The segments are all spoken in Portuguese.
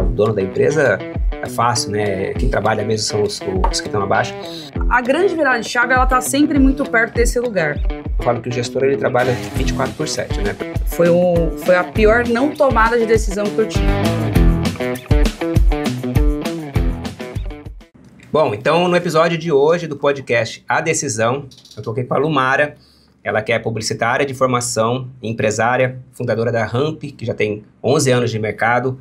o dono da empresa, é fácil, né? Quem trabalha mesmo são os que estão abaixo. A grande virada de chave, ela tá sempre muito perto desse lugar. Eu falo que o gestor, ele trabalha 24/7, né? Foi a pior não tomada de decisão que eu tive. Bom, então no episódio de hoje do podcast A Decisão, eu toquei com a Lumara. Ela que é publicitária de formação, empresária, fundadora da Ramp, que já tem 11 anos de mercado,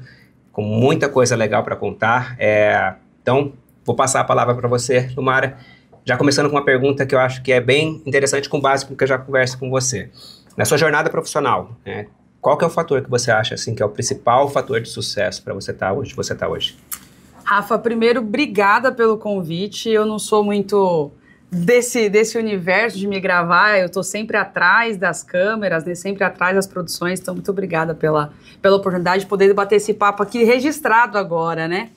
com muita coisa legal para contar. Então, vou passar a palavra para você, Lumara, já começando com uma pergunta que eu acho que é bem interessante com base com o que eu já converso com você. Na sua jornada profissional, né, qual que é o fator que você acha assim, que é o principal fator de sucesso para você estar onde você está hoje? Rafa, primeiro, obrigada pelo convite. Eu não sou muito desse universo de me gravar, eu estou sempre atrás das câmeras, né, sempre atrás das produções, então muito obrigada pela oportunidade de poder bater esse papo aqui registrado agora, né?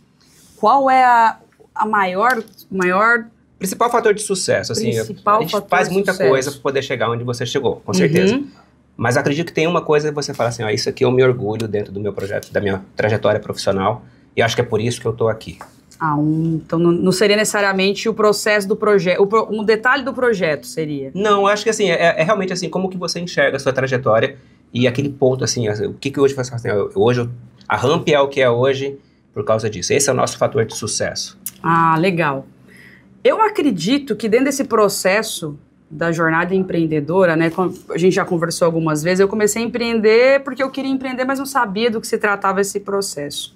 Qual é a maior... Principal fator de sucesso, assim, a gente faz muita coisa para poder chegar onde você chegou, com certeza. Mas acredito que tem uma coisa que você fala assim, ó, isso aqui eu me orgulho dentro do meu projeto, da minha trajetória profissional, e acho que é por isso que eu estou aqui. Então não seria necessariamente o processo do projeto, um detalhe do projeto seria? Não, eu acho que assim, é realmente assim, como que você enxerga a sua trajetória e aquele ponto assim, o que hoje você faz assim, hoje a Ramp é o que é hoje por causa disso. Esse é o nosso fator de sucesso. Legal. Eu acredito que dentro desse processo da jornada empreendedora, né, a gente já conversou algumas vezes, eu comecei a empreender porque eu queria empreender, mas não sabia do que se tratava esse processo.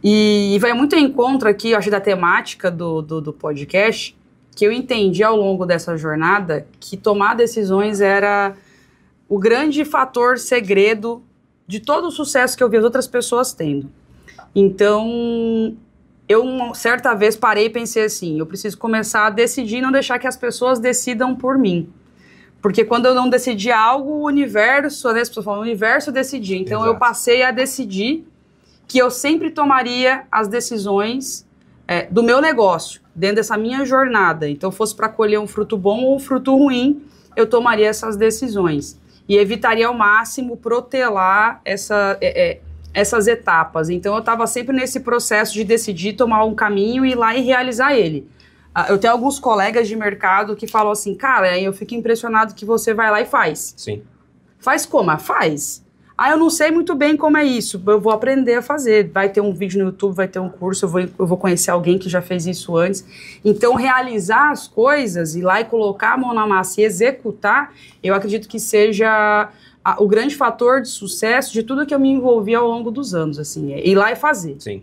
E vai muito em encontro aqui, eu acho, da temática do podcast, que eu entendi ao longo dessa jornada que tomar decisões era o grande fator segredo de todo o sucesso que eu vi as outras pessoas tendo. Então, eu certa vez parei e pensei assim, eu preciso começar a decidir e não deixar que as pessoas decidam por mim. Porque quando eu não decidi algo, o universo, né, as pessoas falam, o universo decidia. Então, Exato. Eu passei a decidir que eu sempre tomaria as decisões do meu negócio, dentro dessa minha jornada. Então, fosse para colher um fruto bom ou um fruto ruim, eu tomaria essas decisões. E evitaria ao máximo protelar essas etapas. Então, eu estava sempre nesse processo de decidir tomar um caminho e ir lá e realizar ele. Eu tenho alguns colegas de mercado que falam assim, cara, eu fico impressionado que você vai lá e faz. Sim. Faz como? Faz. Eu não sei muito bem como é isso, eu vou aprender a fazer. Vai ter um vídeo no YouTube, vai ter um curso, eu vou conhecer alguém que já fez isso antes. Então, realizar as coisas, ir lá e colocar a mão na massa e executar, eu acredito que seja o grande fator de sucesso de tudo que eu me envolvi ao longo dos anos, assim, ir lá e fazer. Sim,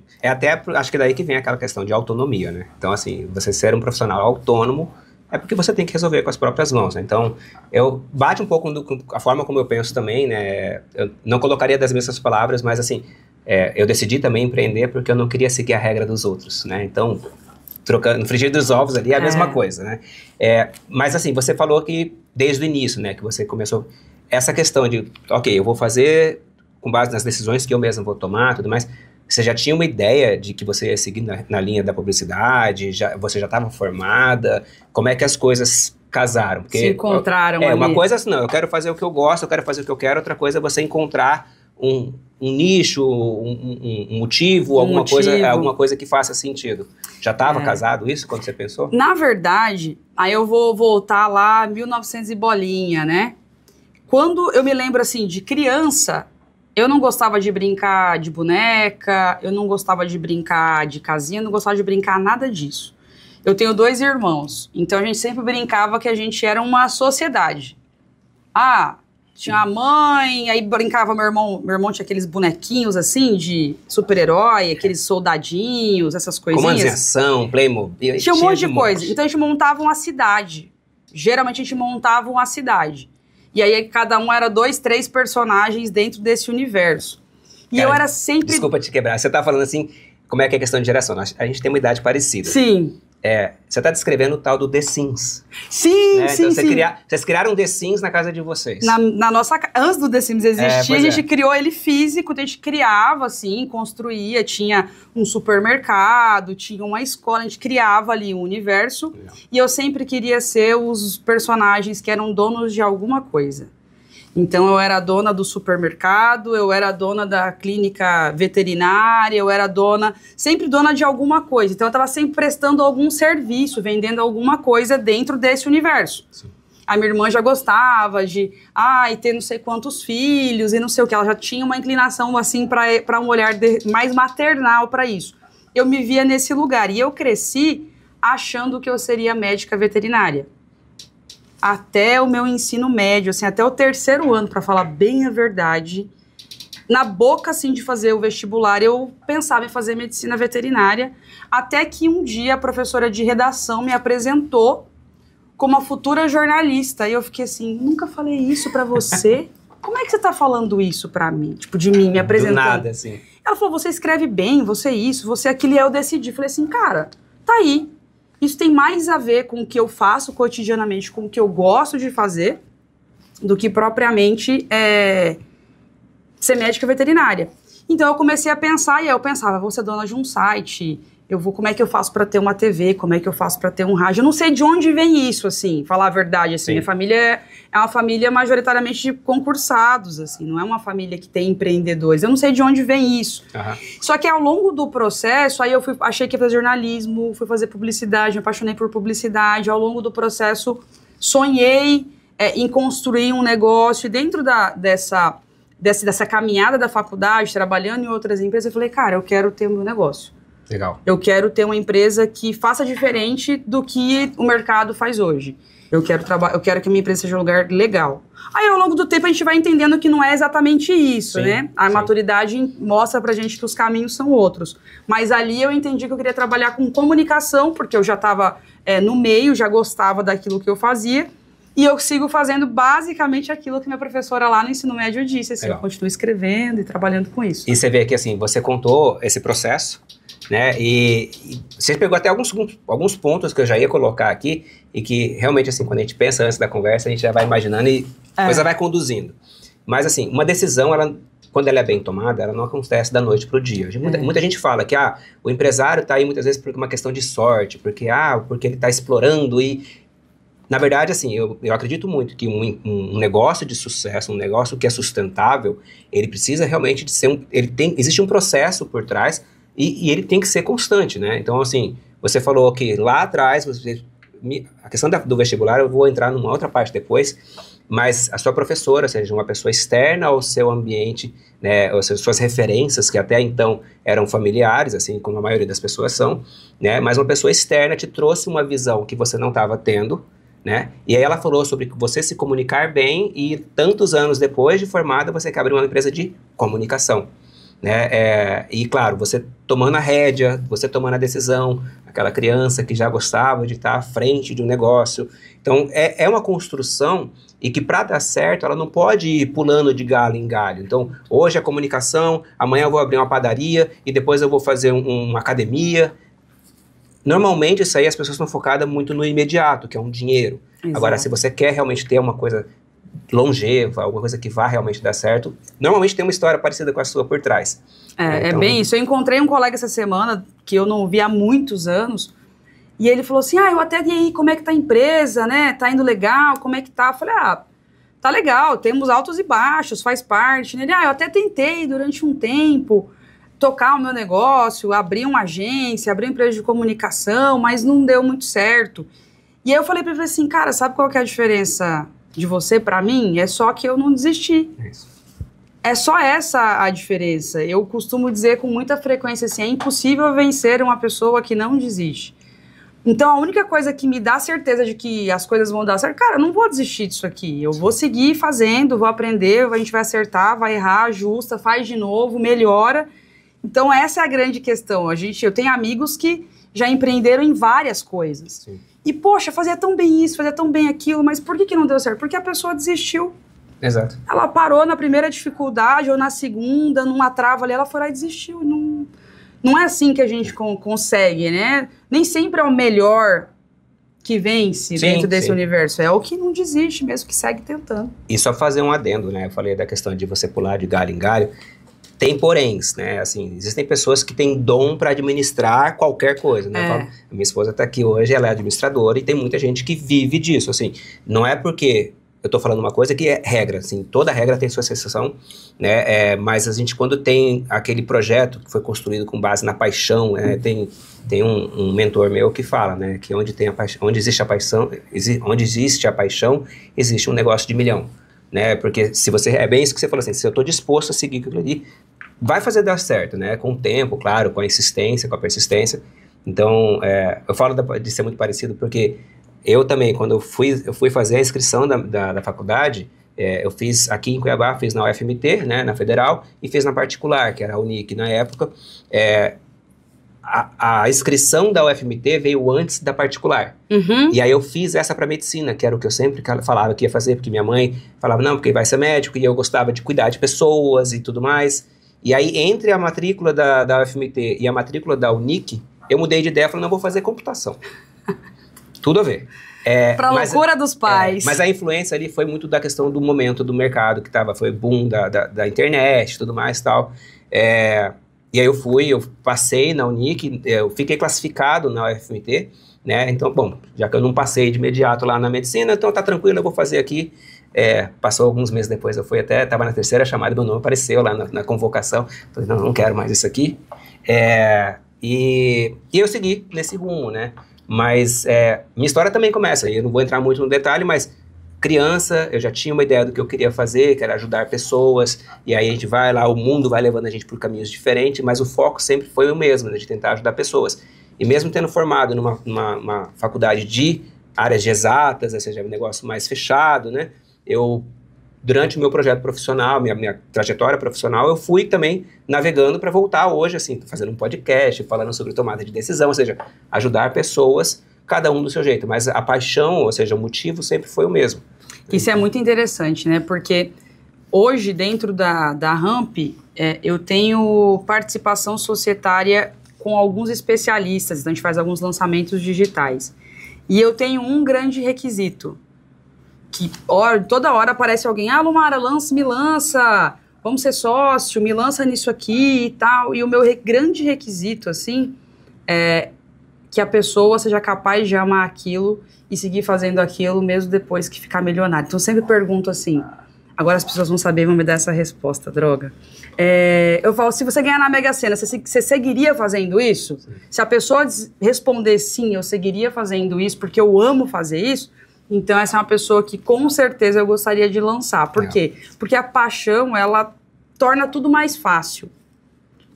acho que daí que vem aquela questão de autonomia, né? Então, assim, você ser um profissional autônomo, é porque você tem que resolver com as próprias mãos, né? Então, eu bate um pouco a forma como eu penso também, né? Eu não colocaria das mesmas palavras, mas assim, eu decidi também empreender porque eu não queria seguir a regra dos outros, né? Então, trocando, no frigir dos ovos ali é a mesma coisa, né? Mas assim, você falou que desde o início, né? Que você começou essa questão de, ok, eu vou fazer com base nas decisões que eu mesmo vou tomar, tudo mais. Você já tinha uma ideia de que você ia seguir na linha da publicidade? Você já estava formada? Como é que as coisas casaram? Porque, se encontraram ali. Uma coisa assim, não, eu quero fazer o que eu gosto, eu quero fazer o que eu quero. Outra coisa é você encontrar um nicho, um motivo, alguma coisa que faça sentido. Já estava casado isso quando você pensou? Na verdade, aí eu vou voltar lá 1900 e bolinha, né? Quando eu me lembro assim de criança, eu não gostava de brincar de boneca, eu não gostava de brincar de casinha, não gostava de brincar nada disso. Eu tenho 2 irmãos, então a gente sempre brincava que a gente era uma sociedade. Tinha a mãe, aí brincava meu irmão tinha aqueles bonequinhos assim de super-herói, aqueles soldadinhos, essas coisinhas. Comandos em ação, Playmobil. Tinha um monte de coisa. Então a gente montava uma cidade. Geralmente a gente montava uma cidade. E aí cada um era 2, 3 personagens dentro desse universo. E eu era sempre... Desculpa te quebrar, você tá falando assim, como é que é a questão de geração? A gente tem uma idade parecida. Sim. Você tá descrevendo o tal do The Sims. Sim, né? Sim, então, vocês criaram The Sims na casa de vocês. Na nossa antes do The Sims existir, a gente criou ele físico, a gente criava assim, construía, tinha um supermercado, tinha uma escola, a gente criava ali um universo. Legal. E eu sempre queria ser os personagens que eram donos de alguma coisa. Então, eu era dona do supermercado, eu era dona da clínica veterinária, eu era sempre dona de alguma coisa. Então, eu estava sempre prestando algum serviço, vendendo alguma coisa dentro desse universo. Sim. A minha irmã já gostava de, ter não sei quantos filhos e não sei o que. Ela já tinha uma inclinação, assim, para um olhar mais maternal para isso. Eu me via nesse lugar e eu cresci achando que eu seria médica veterinária. Até o meu ensino médio, assim, até o 3º ano, para falar bem a verdade, na boca, assim, de fazer o vestibular, eu pensava em fazer medicina veterinária, até que um dia a professora de redação me apresentou como uma futura jornalista, e eu fiquei assim, nunca falei isso pra você? Como é que você tá falando isso pra mim? Tipo, de mim, me apresentando. Do nada, assim. Ela falou, você escreve bem, você isso, você aquilo, e eu decidi. Falei assim, cara, tá aí. Isso tem mais a ver com o que eu faço cotidianamente, com o que eu gosto de fazer, do que propriamente ser médica veterinária. Então eu comecei a pensar, e aí eu pensava, vou ser dona de um site, como é que eu faço para ter uma TV, como é que eu faço para ter um rádio? Eu não sei de onde vem isso, assim, falar a verdade, assim. Minha família é uma família majoritariamente de concursados, assim, não é uma família que tem empreendedores. Eu não sei de onde vem isso. Uhum. Só que ao longo do processo, aí eu achei que ia fazer jornalismo, fui fazer publicidade, me apaixonei por publicidade. Ao longo do processo, sonhei em construir um negócio. E dentro dessa caminhada da faculdade, trabalhando em outras empresas, eu falei, cara, eu quero ter o meu negócio. Legal. Eu quero ter uma empresa que faça diferente do que o mercado faz hoje. Eu quero que a minha empresa seja um lugar legal. Aí, ao longo do tempo, a gente vai entendendo que não é exatamente isso, né? A maturidade mostra pra gente que os caminhos são outros. Mas ali eu entendi que eu queria trabalhar com comunicação, porque eu já estava no meio, já gostava daquilo que eu fazia. E eu sigo fazendo basicamente aquilo que minha professora lá no ensino médio disse. Assim, eu continuo escrevendo e trabalhando com isso. E você vê que, assim, você contou esse processo, né? E você pegou até alguns pontos que eu já ia colocar aqui e que realmente, assim, quando a gente pensa antes da conversa, a gente já vai imaginando e a coisa vai conduzindo. Mas, assim, uma decisão, quando ela é bem tomada, ela não acontece da noite pro dia. Muita gente fala que o empresário tá aí muitas vezes por uma questão de sorte, porque ele tá explorando e... Na verdade, assim, eu acredito muito que um negócio de sucesso, um negócio que é sustentável, ele precisa realmente de ser existe um processo por trás e ele tem que ser constante, né? Então, assim, você falou que lá atrás, a questão do vestibular, eu vou entrar numa outra parte depois, mas a sua professora, ou seja, uma pessoa externa ao seu ambiente, né, ou seja, suas referências, que até então eram familiares, assim como a maioria das pessoas são, né, mas uma pessoa externa te trouxe uma visão que você não estava tendo, né? E aí ela falou sobre você se comunicar bem e tantos anos depois de formada você quer abrir uma empresa de comunicação, né? E claro, você tomando a rédea, você tomando a decisão, aquela criança que já gostava de estar à frente de um negócio. Então é uma construção e que para dar certo ela não pode ir pulando de galho em galho. Então hoje é comunicação, amanhã eu vou abrir uma padaria e depois eu vou fazer uma academia. Normalmente, isso aí as pessoas estão focadas muito no imediato, que é um dinheiro. Exato. Agora, se você quer realmente ter uma coisa longeva, alguma coisa que vá realmente dar certo, normalmente tem uma história parecida com a sua por trás. Então... É bem isso. Eu encontrei um colega essa semana, que eu não vi há muitos anos, e ele falou assim, eu até, e aí, como é que tá a empresa, né? Tá indo legal, como é que tá? Eu falei, tá legal, temos altos e baixos, faz parte. Ele, eu até tentei durante um tempo tocar o meu negócio, abrir uma agência, abrir uma empresa de comunicação, mas não deu muito certo. E aí eu falei pra ele assim, cara, sabe qual que é a diferença de você pra mim? É só que eu não desisti. Isso. É só essa a diferença. Eu costumo dizer com muita frequência assim, é impossível vencer uma pessoa que não desiste. Então a única coisa que me dá certeza de que as coisas vão dar certo, cara, eu não vou desistir disso aqui. Eu vou seguir fazendo, vou aprender, a gente vai acertar, vai errar, ajusta, faz de novo, melhora. Então essa é a grande questão. Eu tenho amigos que já empreenderam em várias coisas. Sim. E, poxa, fazia tão bem isso, fazia tão bem aquilo, mas por que não deu certo? Porque a pessoa desistiu. Exato. Ela parou na primeira dificuldade ou na segunda, numa trava ali, ela foi lá e desistiu. Não é assim que a gente consegue, né? Nem sempre é o melhor que vence dentro desse universo. É o que não desiste mesmo, que segue tentando. E só fazer um adendo, né? Eu falei da questão de você pular de galho em galho. Tem poréns, né? Assim, existem pessoas que têm dom para administrar qualquer coisa, né? A minha esposa está aqui hoje, ela é administradora e tem muita gente que vive disso, assim. Não é porque eu tô falando uma coisa que é regra, assim, toda regra tem sua exceção, né, mas a gente quando tem aquele projeto que foi construído com base na paixão, tem um mentor meu que fala, né, que onde existe a paixão, existe um negócio de milhão, né, porque se você, é bem isso que você falou assim, se eu tô disposto a seguir aquilo ali, vai fazer dar certo, né, com o tempo, claro, com a insistência, com a persistência. Então, eu falo de ser muito parecido porque eu também, quando eu fui fazer a inscrição da faculdade, eu fiz aqui em Cuiabá, fiz na UFMT, né, na Federal, e fiz na particular, que era a Unic na época. A inscrição da UFMT veio antes da particular. Uhum. E aí eu fiz essa para medicina, que era o que eu sempre falava que ia fazer, porque minha mãe falava, não, porque vai ser médico, e eu gostava de cuidar de pessoas e tudo mais. E aí, entre a matrícula da UFMT e a matrícula da Unic, eu mudei de ideia, falei, não, vou fazer computação. Tudo a ver. Pra loucura dos pais. Mas a influência ali foi muito da questão do momento do mercado, que foi boom da internet e tudo mais e tal. E aí eu passei na Unic, eu fiquei classificado na UFMT, né? Então, bom, já que eu não passei de imediato lá na medicina, então tá tranquilo, eu vou fazer aqui. Passou alguns meses depois, eu fui tava na terceira chamada, meu nome apareceu lá na convocação. Falei, não quero mais isso aqui. E eu segui nesse rumo, né? Mas minha história também começa, eu não vou entrar muito no detalhe, mas criança, eu já tinha uma ideia do que eu queria fazer, que era ajudar pessoas, e aí a gente vai lá, o mundo vai levando a gente por caminhos diferentes, mas o foco sempre foi o mesmo, né, de tentar ajudar pessoas. E mesmo tendo formado numa faculdade de áreas de exatas, ou seja, um negócio mais fechado, né, durante o meu projeto profissional, minha trajetória profissional, eu fui também navegando para voltar hoje, assim, fazendo um podcast, falando sobre tomada de decisão, ou seja, ajudar pessoas, cada um do seu jeito, mas a paixão, ou seja, o motivo sempre foi o mesmo. Isso é muito interessante, né, porque hoje dentro da Ramp, eu tenho participação societária com alguns especialistas, então a gente faz alguns lançamentos digitais, e eu tenho um grande requisito, que toda hora aparece alguém, Lumara, me lança, vamos ser sócio, me lança nisso aqui e tal, e o meu grande requisito, assim, é que a pessoa seja capaz de amar aquilo e seguir fazendo aquilo mesmo depois que ficar milionário. Então eu sempre pergunto assim, agora as pessoas vão saber, vão me dar essa resposta, droga. Eu falo, se você ganhar na Mega Sena, você seguiria fazendo isso? Sim. Se a pessoa responder sim, eu seguiria fazendo isso porque eu amo fazer isso, então essa é uma pessoa que com certeza eu gostaria de lançar. Por quê? Porque a paixão, ela torna tudo mais fácil.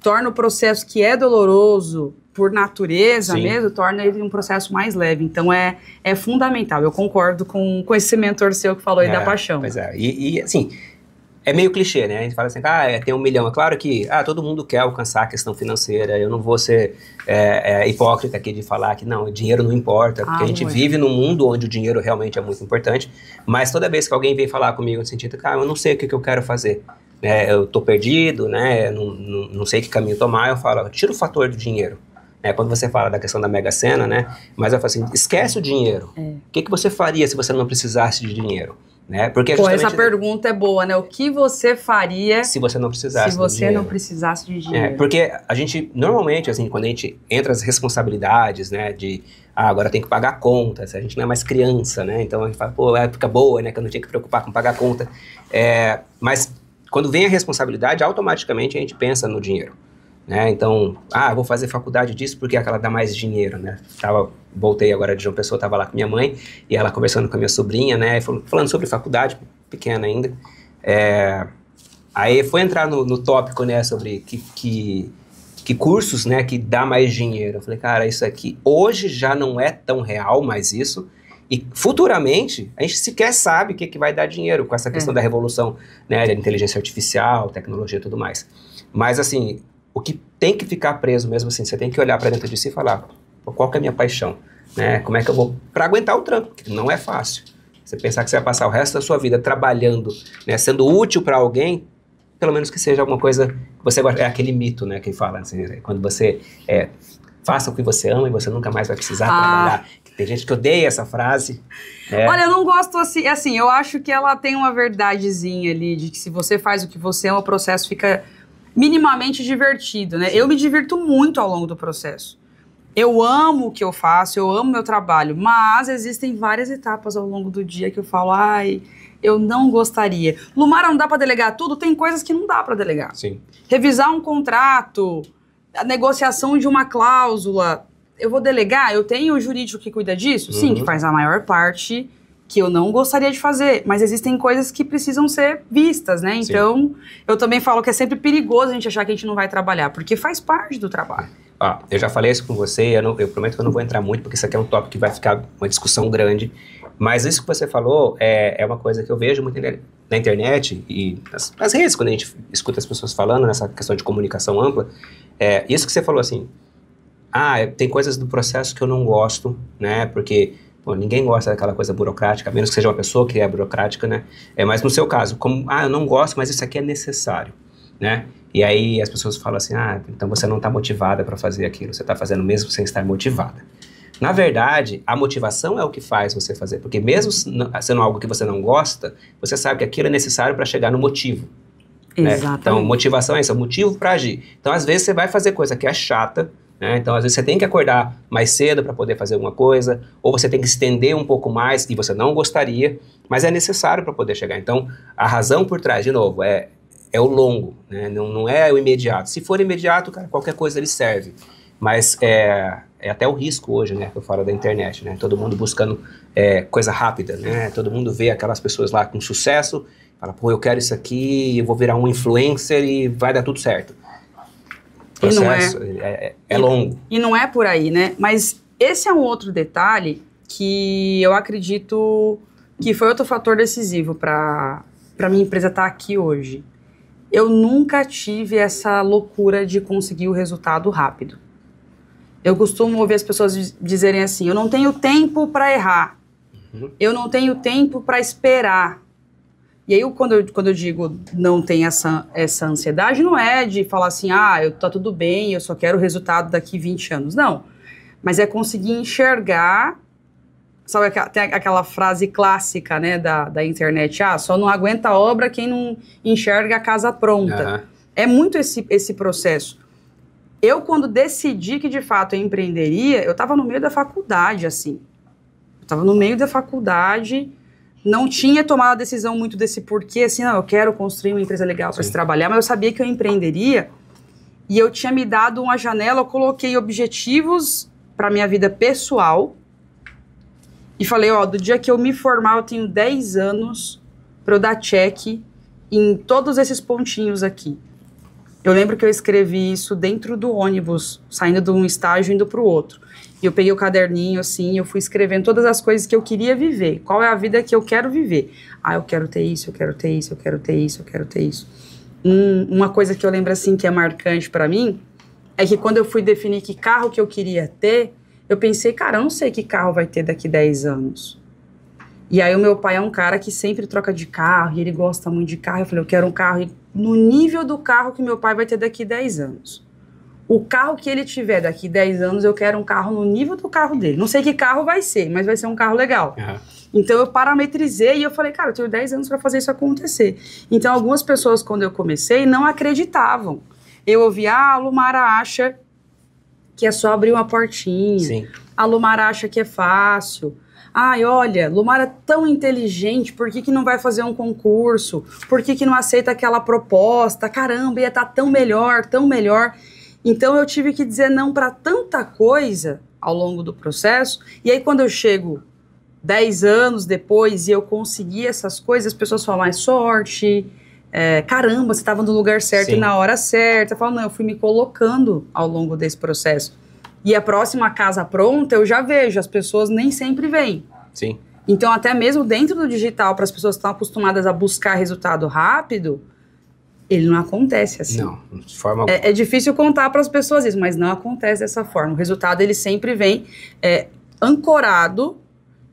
Torna o processo que é doloroso, por natureza mesmo, torna ele um processo mais leve. Então é fundamental. Eu concordo com esse mentor seu que falou aí da paixão. Pois é. E assim, é meio clichê, né? A gente fala assim, tem 1 milhão. É claro que todo mundo quer alcançar a questão financeira. Eu não vou ser hipócrita aqui de falar que não, o dinheiro não importa, porque a gente vive num mundo onde o dinheiro realmente é muito importante. Mas toda vez que alguém vem falar comigo no sentido, eu não sei o que eu quero fazer, eu tô perdido, né? Não sei que caminho tomar, eu falo, tira o fator do dinheiro. Quando você fala da questão da Mega Sena, né? Mas eu falo assim, esquece o dinheiro. O que você faria se você não precisasse de dinheiro? Porque essa pergunta é boa, né? O que você faria se você não precisasse de dinheiro? Não precisasse de dinheiro? Porque a gente, normalmente, assim, quando a gente entra as responsabilidades, né? De, agora tem que pagar contas, a gente não é mais criança, né? Então a gente fala, época boa, né? Que eu não tinha que preocupar com pagar conta. Mas quando vem a responsabilidade, automaticamente a gente pensa no dinheiro. Então, vou fazer faculdade disso porque ela dá mais dinheiro, né? Voltei agora de João Pessoa, estava lá com minha mãe e ela conversando com a minha sobrinha, né? Falando sobre faculdade, pequena ainda. Aí foi entrar no tópico, né? Sobre que cursos, né? Que dá mais dinheiro. Eu falei, cara, isso aqui hoje já não é tão real mais isso. E futuramente, a gente sequer sabe o que vai dar dinheiro com essa questão da revolução, né? Da inteligência artificial, tecnologia e tudo mais. Mas, assim, o que tem que ficar preso mesmo assim, você tem que olhar para dentro de si e falar, qual que é a minha paixão, né? Como é que eu vou, para aguentar o trampo, que não é fácil. Você pensar que você vai passar o resto da sua vida trabalhando, né, sendo útil para alguém, pelo menos que seja alguma coisa que você gosta, aquele mito, né, que fala assim, quando você faça o que você ama e você nunca mais vai precisar trabalhar. Tem gente que odeia essa frase. Olha, eu não gosto assim, eu acho que ela tem uma verdadezinha ali, de que se você faz o que você ama, o processo fica minimamente divertido, né? Sim. Eu me divirto muito ao longo do processo. Eu amo o que eu faço, eu amo meu trabalho, mas existem várias etapas ao longo do dia que eu falo, ai, eu não gostaria. Lumara, não dá para delegar tudo? Tem coisas que não dá para delegar. Sim. Revisar um contrato, a negociação de uma cláusula, eu vou delegar? Eu tenho o jurídico que cuida disso? Sim, que faz a maior parte, que eu não gostaria de fazer, mas existem coisas que precisam ser vistas, né? Então, eu também falo que é sempre perigoso a gente achar que a gente não vai trabalhar, porque faz parte do trabalho. Eu já falei isso com você, eu prometo que eu não vou entrar muito, porque isso aqui é um tópico que vai ficar uma discussão grande, mas isso que você falou é uma coisa que eu vejo muito na internet e nas redes, quando a gente escuta as pessoas falando nessa questão de comunicação ampla, isso que você falou assim, tem coisas do processo que eu não gosto, né, porque ninguém gosta daquela coisa burocrática, a menos que seja uma pessoa que é burocrática, né, mas no seu caso, eu não gosto, mas isso aqui é necessário, né, e aí as pessoas falam assim, então você não está motivada para fazer aquilo, você está fazendo mesmo sem estar motivada. Na verdade, a motivação é o que faz você fazer, porque mesmo sendo algo que você não gosta, você sabe que aquilo é necessário para chegar no motivo. Exatamente. Né? Então, motivação é isso, é o motivo para agir. Então, às vezes você vai fazer coisa que é chata, né? Então, às vezes você tem que acordar mais cedo para poder fazer alguma coisa, ou você tem que estender um pouco mais e você não gostaria, mas é necessário para poder chegar. Então, a razão por trás, de novo, é o longo, né? Não é o imediato. Se for imediato, cara, qualquer coisa ele serve. Mas é até o risco hoje, né, que eu falo da internet, né? Todo mundo buscando coisa rápida, né? Todo mundo vê aquelas pessoas lá com sucesso, fala, eu quero isso aqui, eu vou virar um influencer e vai dar tudo certo. O processo é longo. E não é por aí, né? Mas esse é um outro detalhe que eu acredito que foi outro fator decisivo para minha empresa estar aqui hoje. Eu nunca tive essa loucura de conseguir o resultado rápido. Eu costumo ouvir as pessoas dizerem assim, eu não tenho tempo para errar, eu não tenho tempo para esperar. E aí, quando eu digo não tem essa ansiedade, não é de falar assim, tá tudo bem, eu só quero o resultado daqui 20 anos. Não, mas é conseguir enxergar, sabe, tem aquela frase clássica, né, da internet, só não aguenta a obra quem não enxerga a casa pronta. É muito esse processo. Eu, quando decidi que, de fato, eu empreenderia, eu estava no meio da faculdade, assim. Eu estava no meio da faculdade, não tinha tomado a decisão muito desse porquê, assim, não, eu quero construir uma empresa legal para se trabalhar, mas eu sabia que eu empreenderia, e eu tinha me dado uma janela, eu coloquei objetivos para minha vida pessoal, e falei, do dia que eu me formar, eu tenho 10 anos para eu dar check em todos esses pontinhos aqui. Eu lembro que eu escrevi isso dentro do ônibus, saindo de um estágio e indo para o outro. E eu peguei o caderninho, assim, eu fui escrevendo todas as coisas que eu queria viver. Qual é a vida que eu quero viver? Eu quero ter isso, eu quero ter isso, eu quero ter isso, eu quero ter isso. Uma coisa que eu lembro, assim, que é marcante para mim, é que quando eu fui definir que carro que eu queria ter, eu pensei, cara, eu não sei que carro vai ter daqui 10 anos. E aí o meu pai é um cara que sempre troca de carro, e ele gosta muito de carro. Eu falei, eu quero um carro no nível do carro que meu pai vai ter daqui 10 anos. O carro que ele tiver daqui 10 anos, eu quero um carro no nível do carro dele. Não sei que carro vai ser, mas vai ser um carro legal. Então eu parametrizei e eu falei, cara, eu tenho 10 anos para fazer isso acontecer. Então algumas pessoas, quando eu comecei, não acreditavam. Eu ouvia, a Lumara acha que é só abrir uma portinha. Sim. A Lumara acha que é fácil. Olha, Lumara é tão inteligente, por que não vai fazer um concurso? Por que não aceita aquela proposta? Caramba, ia estar tão melhor, tão melhor. Então eu tive que dizer não para tanta coisa ao longo do processo. E aí quando eu chego 10 anos depois e eu consegui essas coisas, as pessoas falam, é sorte, caramba, você estava no lugar certo e na hora certa. Eu falo, não, eu fui me colocando ao longo desse processo. E a próxima casa pronta, eu já vejo, as pessoas nem sempre vêm. Sim. Então, até mesmo dentro do digital, para as pessoas que estão acostumadas a buscar resultado rápido, ele não acontece assim. Não, de forma alguma. É difícil contar para as pessoas isso, mas não acontece dessa forma. O resultado, ele sempre vem ancorado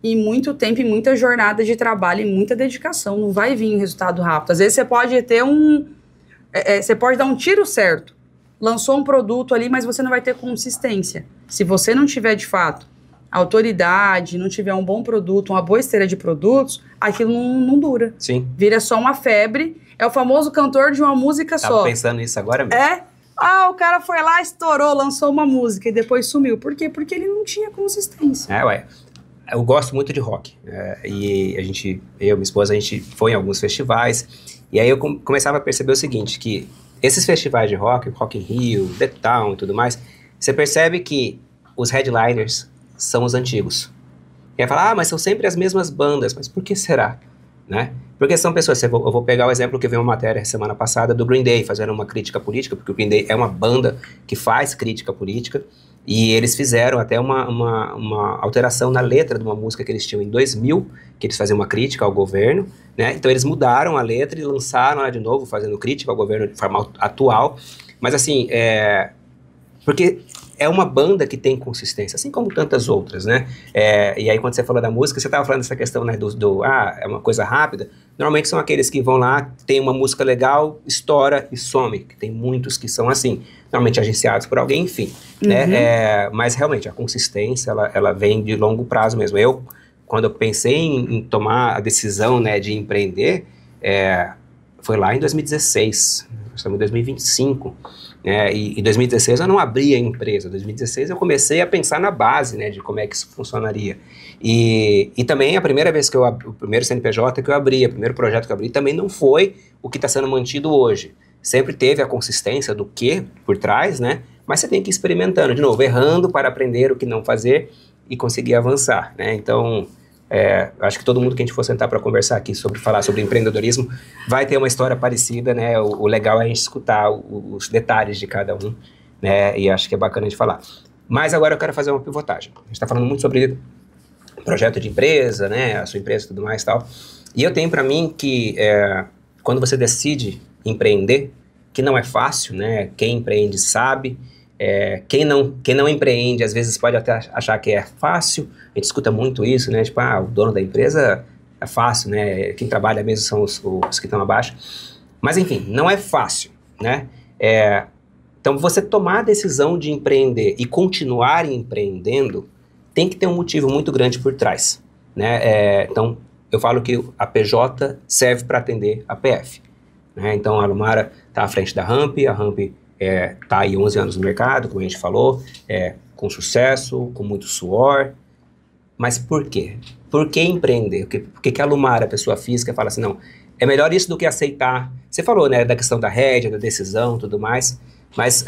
em muito tempo, em muita jornada de trabalho, em muita dedicação. Não vai vir um resultado rápido. Às vezes você pode ter você pode dar um tiro certo. Lançou um produto ali, mas você não vai ter consistência. Se você não tiver, de fato, autoridade, não tiver um bom produto, uma boa esteira de produtos, aquilo não dura. Sim. Vira só uma febre. É o famoso cantor de uma música só. Tava pensando nisso agora mesmo. Ah, o cara foi lá, estourou, lançou uma música e depois sumiu. Por quê? Porque ele não tinha consistência. Eu gosto muito de rock. E eu e minha esposa, a gente foi em alguns festivais. E aí eu começava a perceber o seguinte, que esses festivais de rock, Rock in Rio, The Town e tudo mais, você percebe que os headliners são os antigos. E aí fala, mas são sempre as mesmas bandas. Mas por que será? Né? Porque são pessoas, eu vou pegar o exemplo que eu vi uma matéria semana passada do Green Day, fazendo uma crítica política, porque o Green Day é uma banda que faz crítica política, e eles fizeram até uma alteração na letra de uma música que eles tinham em 2000, que eles faziam uma crítica ao governo, né? Então eles mudaram a letra e lançaram ela de novo, fazendo crítica ao governo de forma atual, mas assim, porque é uma banda que tem consistência, assim como tantas outras, né? E aí, quando você falou da música, você estava falando dessa questão, né, é uma coisa rápida. Normalmente são aqueles que vão lá, tem uma música legal, estoura e some. Tem muitos que são assim, normalmente agenciados por alguém, enfim. Né? Mas, realmente, a consistência, ela vem de longo prazo mesmo. Quando eu pensei em tomar a decisão, né, de empreender, foi lá em 2016, nós estamos em 2025. E em 2016 eu não abri a empresa, em 2016 eu comecei a pensar na base, né, de como é que isso funcionaria. E também a primeira vez que eu abri, o primeiro CNPJ que eu abri, o primeiro projeto que eu abri, também não foi o que está sendo mantido hoje. Sempre teve a consistência do que por trás, né, mas você tem que ir experimentando, de novo, errando para aprender o que não fazer e conseguir avançar, né, então... acho que todo mundo que a gente for sentar para conversar aqui falar sobre empreendedorismo vai ter uma história parecida, né? O legal é a gente escutar os detalhes de cada um, né? E acho que é bacana a gente falar. Mas agora eu quero fazer uma pivotagem. A gente está falando muito sobre projeto de empresa, né? A sua empresa e tudo mais e tal. E eu tenho para mim que quando você decide empreender, que não é fácil, né? Quem empreende sabe. Quem não empreende, às vezes pode até achar que é fácil. A gente escuta muito isso, né? Tipo, o dono da empresa é fácil, né? Quem trabalha mesmo são os que estão abaixo. Mas, enfim, não é fácil, né? Então, você tomar a decisão de empreender e continuar empreendendo, tem que ter um motivo muito grande por trás, né? Então, eu falo que a PJ serve para atender a PF, né? Então, a Alumara está à frente da Ramp, a Ramp está aí 11 anos no mercado, como a gente falou, com sucesso, com muito suor. Mas por quê? Por que empreender? Por que a Alumara, a pessoa física, fala assim, não, é melhor isso do que aceitar? Você falou, né, da questão da rédea, da decisão, tudo mais, mas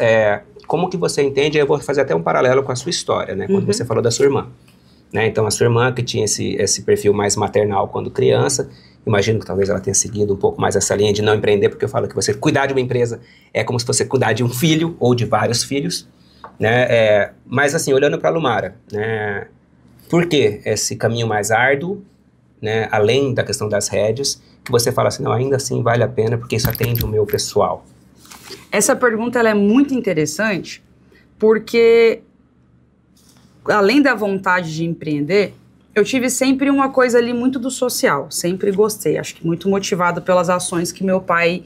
como que você entende? Eu vou fazer até um paralelo com a sua história, né, quando você falou da sua irmã. Né, então, a sua irmã que tinha esse perfil mais maternal quando criança, imagino que talvez ela tenha seguido um pouco mais essa linha de não empreender, porque eu falo que você cuidar de uma empresa é como se você cuidar de um filho ou de vários filhos, né? Mas assim, olhando para a Alumara, né, por que esse caminho mais árduo, né, além da questão das rédeas, que você fala assim, não, ainda assim vale a pena porque isso atende o meu pessoal? Essa pergunta ela é muito interessante porque, além da vontade de empreender, eu tive sempre uma coisa ali muito do social, sempre gostei, acho que muito motivado pelas ações que meu pai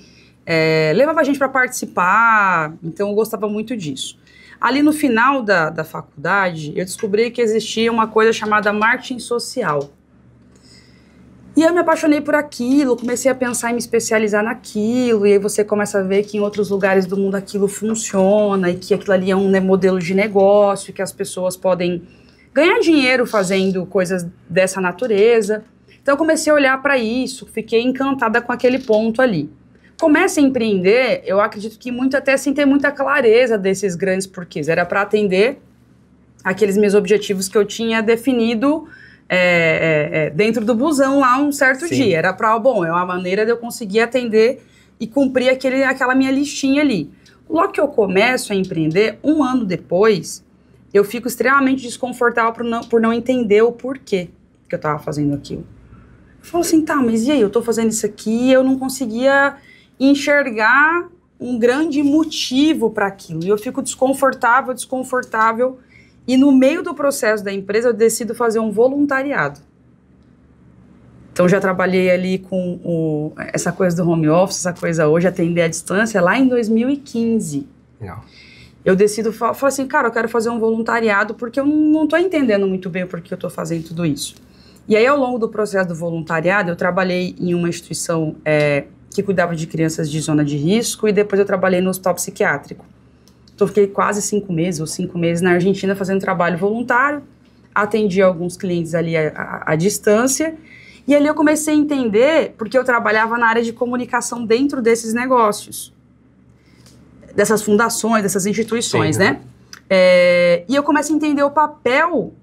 levava a gente para participar, então eu gostava muito disso. Ali no final da faculdade, eu descobri que existia uma coisa chamada marketing social. E eu me apaixonei por aquilo, comecei a pensar em me especializar naquilo, e aí você começa a ver que em outros lugares do mundo aquilo funciona, e que aquilo ali é um modelo de negócio, que as pessoas podem ganhar dinheiro fazendo coisas dessa natureza. Então eu comecei a olhar para isso, fiquei encantada com aquele ponto ali. Comece a empreender, eu acredito que muito até sem ter muita clareza desses grandes porquês. Era para atender aqueles meus objetivos que eu tinha definido dentro do busão lá um certo dia. Era para, é uma maneira de eu conseguir atender e cumprir aquela minha listinha ali. Logo que eu começo a empreender, um ano depois, eu fico extremamente desconfortável por não entender o porquê que eu estava fazendo aquilo. Eu falo assim, tá, mas e aí? Eu estou fazendo isso aqui e eu não conseguia enxergar um grande motivo para aquilo. E eu fico desconfortável. E no meio do processo da empresa, eu decido fazer um voluntariado. Então, já trabalhei ali com essa coisa do home office, essa coisa hoje, atender à distância, lá em 2015. Legal. Eu decido, falo assim, cara, eu quero fazer um voluntariado porque eu não estou entendendo muito bem o porquê eu estou fazendo tudo isso. E aí, ao longo do processo do voluntariado, eu trabalhei em uma instituição que cuidava de crianças de zona de risco e depois eu trabalhei no hospital psiquiátrico. Então, fiquei quase 5 meses ou 5 meses na Argentina fazendo trabalho voluntário, atendi alguns clientes ali à distância, e ali eu comecei a entender, porque eu trabalhava na área de comunicação dentro desses negócios, dessas fundações, dessas instituições, né? E eu comecei a entender o papel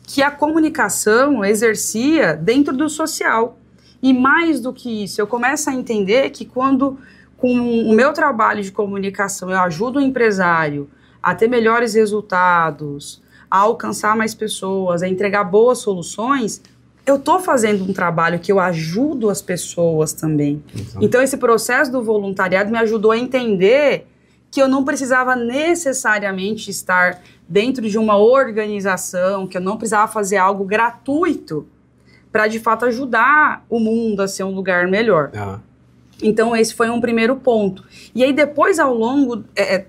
que a comunicação exercia dentro do social. E mais do que isso, eu começo a entender que quando, com o meu trabalho de comunicação, eu ajudo o empresário a ter melhores resultados, a alcançar mais pessoas, a entregar boas soluções, eu estou fazendo um trabalho que eu ajudo as pessoas também. Então, esse processo do voluntariado me ajudou a entender que eu não precisava necessariamente estar dentro de uma organização, que eu não precisava fazer algo gratuito para, de fato, ajudar o mundo a ser um lugar melhor. Então, esse foi um primeiro ponto. E aí, depois, ao longo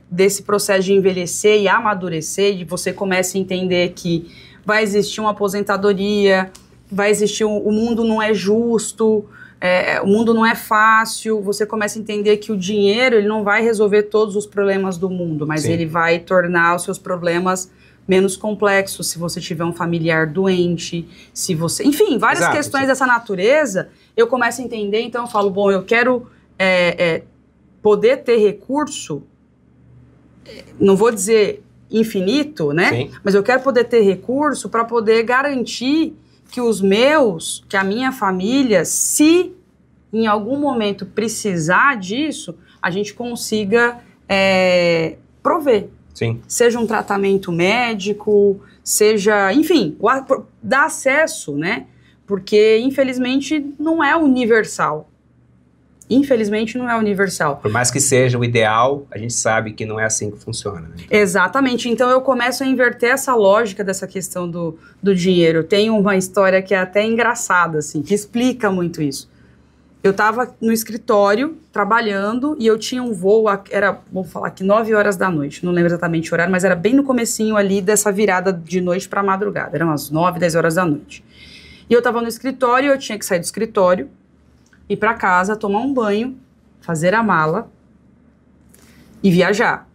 desse processo de envelhecer e amadurecer, de você começa a entender que vai existir uma aposentadoria, vai existir o mundo não é justo, o mundo não é fácil, você começa a entender que o dinheiro ele não vai resolver todos os problemas do mundo, mas ele vai tornar os seus problemas menos complexos, se você tiver um familiar doente, se você... Enfim, várias questões dessa natureza, eu começo a entender, então eu falo, bom, eu quero poder ter recurso, não vou dizer infinito, né? Sim. Mas eu quero poder ter recurso para poder garantir que a minha família, se em algum momento precisar disso, a gente consiga prover. Sim. Seja um tratamento médico, seja, enfim, dar acesso, né? Porque, infelizmente, não é universal. Infelizmente, não é universal. Por mais que seja o ideal, a gente sabe que não é assim que funciona, né? Exatamente. Então, eu começo a inverter essa lógica dessa questão do dinheiro. Tem uma história que é até engraçada, assim, que explica muito isso. Eu estava no escritório, trabalhando, e eu tinha um voo, vou falar aqui, 9 horas da noite. Não lembro exatamente o horário, mas era bem no comecinho ali dessa virada de noite para madrugada. Eram umas 9, 10 horas da noite. E eu estava no escritório, eu tinha que sair do escritório, ir para casa, tomar um banho, fazer a mala e viajar.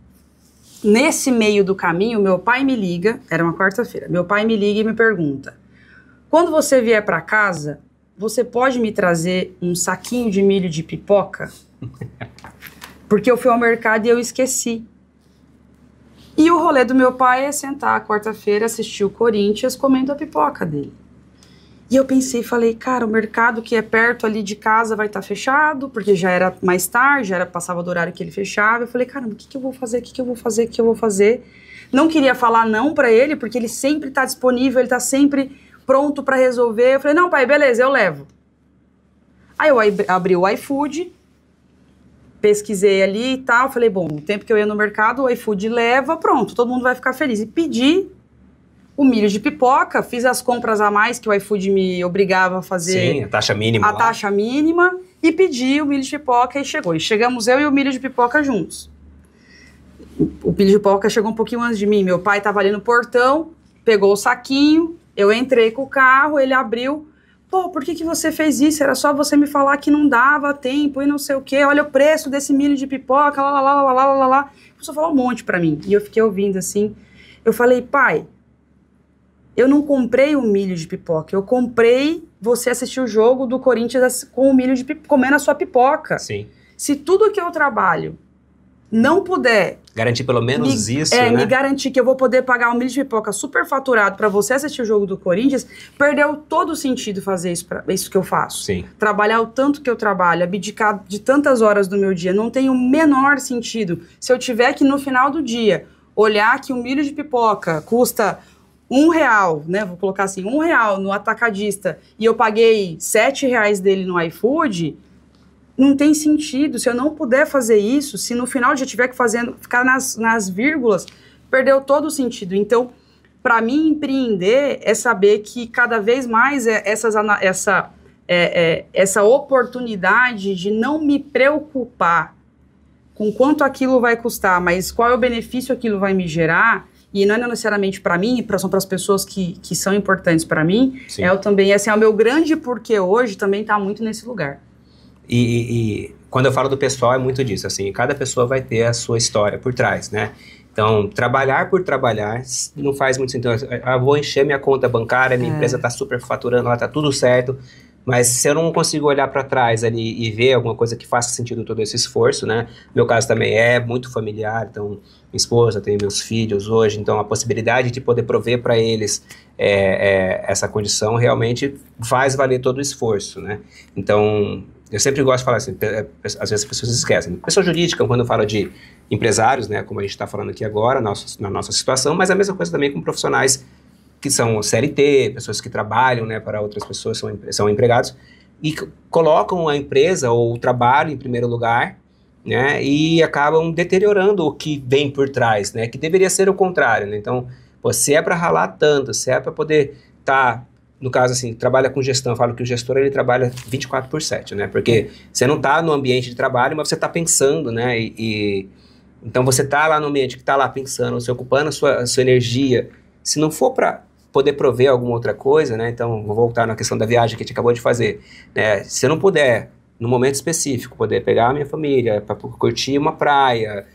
Nesse meio do caminho, meu pai me liga, era uma quarta-feira, meu pai me liga e me pergunta, quando você vier para casa, você pode me trazer um saquinho de milho de pipoca? Porque eu fui ao mercado e eu esqueci. E o rolê do meu pai é sentar quarta-feira, assistir o Corinthians, comendo a pipoca dele. E eu pensei, falei, cara, o mercado que é perto ali de casa vai estar fechado, porque já era mais tarde, passava do horário que ele fechava. Eu falei, caramba, o que eu vou fazer? O que eu vou fazer? O que eu vou fazer? Não queria falar não pra ele, porque ele sempre tá disponível, ele tá sempre pronto pra resolver. Eu falei, não, pai, beleza, eu levo. Aí eu abri o iFood, pesquisei ali e tal, falei, bom, o tempo que eu ia no mercado, o iFood leva, pronto, todo mundo vai ficar feliz. E pedi o milho de pipoca, fiz as compras a mais que o iFood me obrigava a fazer. Sim, a taxa mínima. Taxa mínima, e pedi o milho de pipoca e chegou. E chegamos eu e o milho de pipoca juntos. O milho de pipoca chegou um pouquinho antes de mim. Meu pai estava ali no portão, pegou o saquinho, eu entrei com o carro, ele abriu. Pô, por que você fez isso? Era só você me falar que não dava tempo e não sei o quê. Olha o preço desse milho de pipoca, lá. A pessoa falou um monte pra mim. E eu fiquei ouvindo assim. Eu falei, pai, eu não comprei o milho de pipoca, eu comprei você assistir o jogo do Corinthians com o milho de pipoca, comendo a sua pipoca. Sim. Se tudo que eu trabalho não puder... Garantir pelo menos isso, né? Me garantir que eu vou poder pagar um milho de pipoca superfaturado para você assistir o jogo do Corinthians, perdeu todo o sentido fazer isso que eu faço. Sim. Trabalhar o tanto que eu trabalho, abdicar de tantas horas do meu dia, não tem o menor sentido. Se eu tiver que, no final do dia, olhar que um milho de pipoca custa R$1, né? Vou colocar assim, R$1 no atacadista, e eu paguei R$7 dele no iFood, não tem sentido. Se eu não puder fazer isso, se no final já tiver que ficar nas vírgulas, perdeu todo o sentido. Então, para mim, empreender é saber que cada vez mais essa oportunidade de não me preocupar com quanto aquilo vai custar, mas qual é o benefício aquilo vai me gerar, e não é necessariamente para mim, são para as pessoas que são importantes para mim. Sim. Também, assim, é o meu grande porquê hoje também está muito nesse lugar. E quando eu falo do pessoal, é muito disso, assim, cada pessoa vai ter a sua história por trás, né? Então, trabalhar por trabalhar não faz muito sentido. Eu vou encher minha conta bancária, minha empresa está super faturando, lá tá tudo certo, mas se eu não consigo olhar para trás ali e ver alguma coisa que faça sentido todo esse esforço, né? Meu caso também é muito familiar, então minha esposa, tem meus filhos hoje, então a possibilidade de poder prover para eles essa condição realmente faz valer todo o esforço, né? Então, eu sempre gosto de falar assim, às vezes as pessoas esquecem. Pessoa jurídica, quando eu falo de empresários, né, como a gente está falando aqui agora, na nossa situação, mas a mesma coisa também com profissionais que são CLT, pessoas que trabalham, né, para outras pessoas, são empregados, e colocam a empresa ou o trabalho em primeiro lugar, né, e acabam deteriorando o que vem por trás, né, que deveria ser o contrário, né. Então, pô, se é para ralar tanto, se é para poder estar, no caso assim, trabalha com gestão, eu falo que o gestor ele trabalha 24/7, né, porque você não está no ambiente de trabalho, mas você está pensando, né, então você está lá no ambiente que está lá pensando, você ocupando a sua energia, se não for para poder prover alguma outra coisa, né, então vou voltar na questão da viagem que a gente acabou de fazer, né, se eu não puder, no momento específico, poder pegar a minha família para curtir uma praia,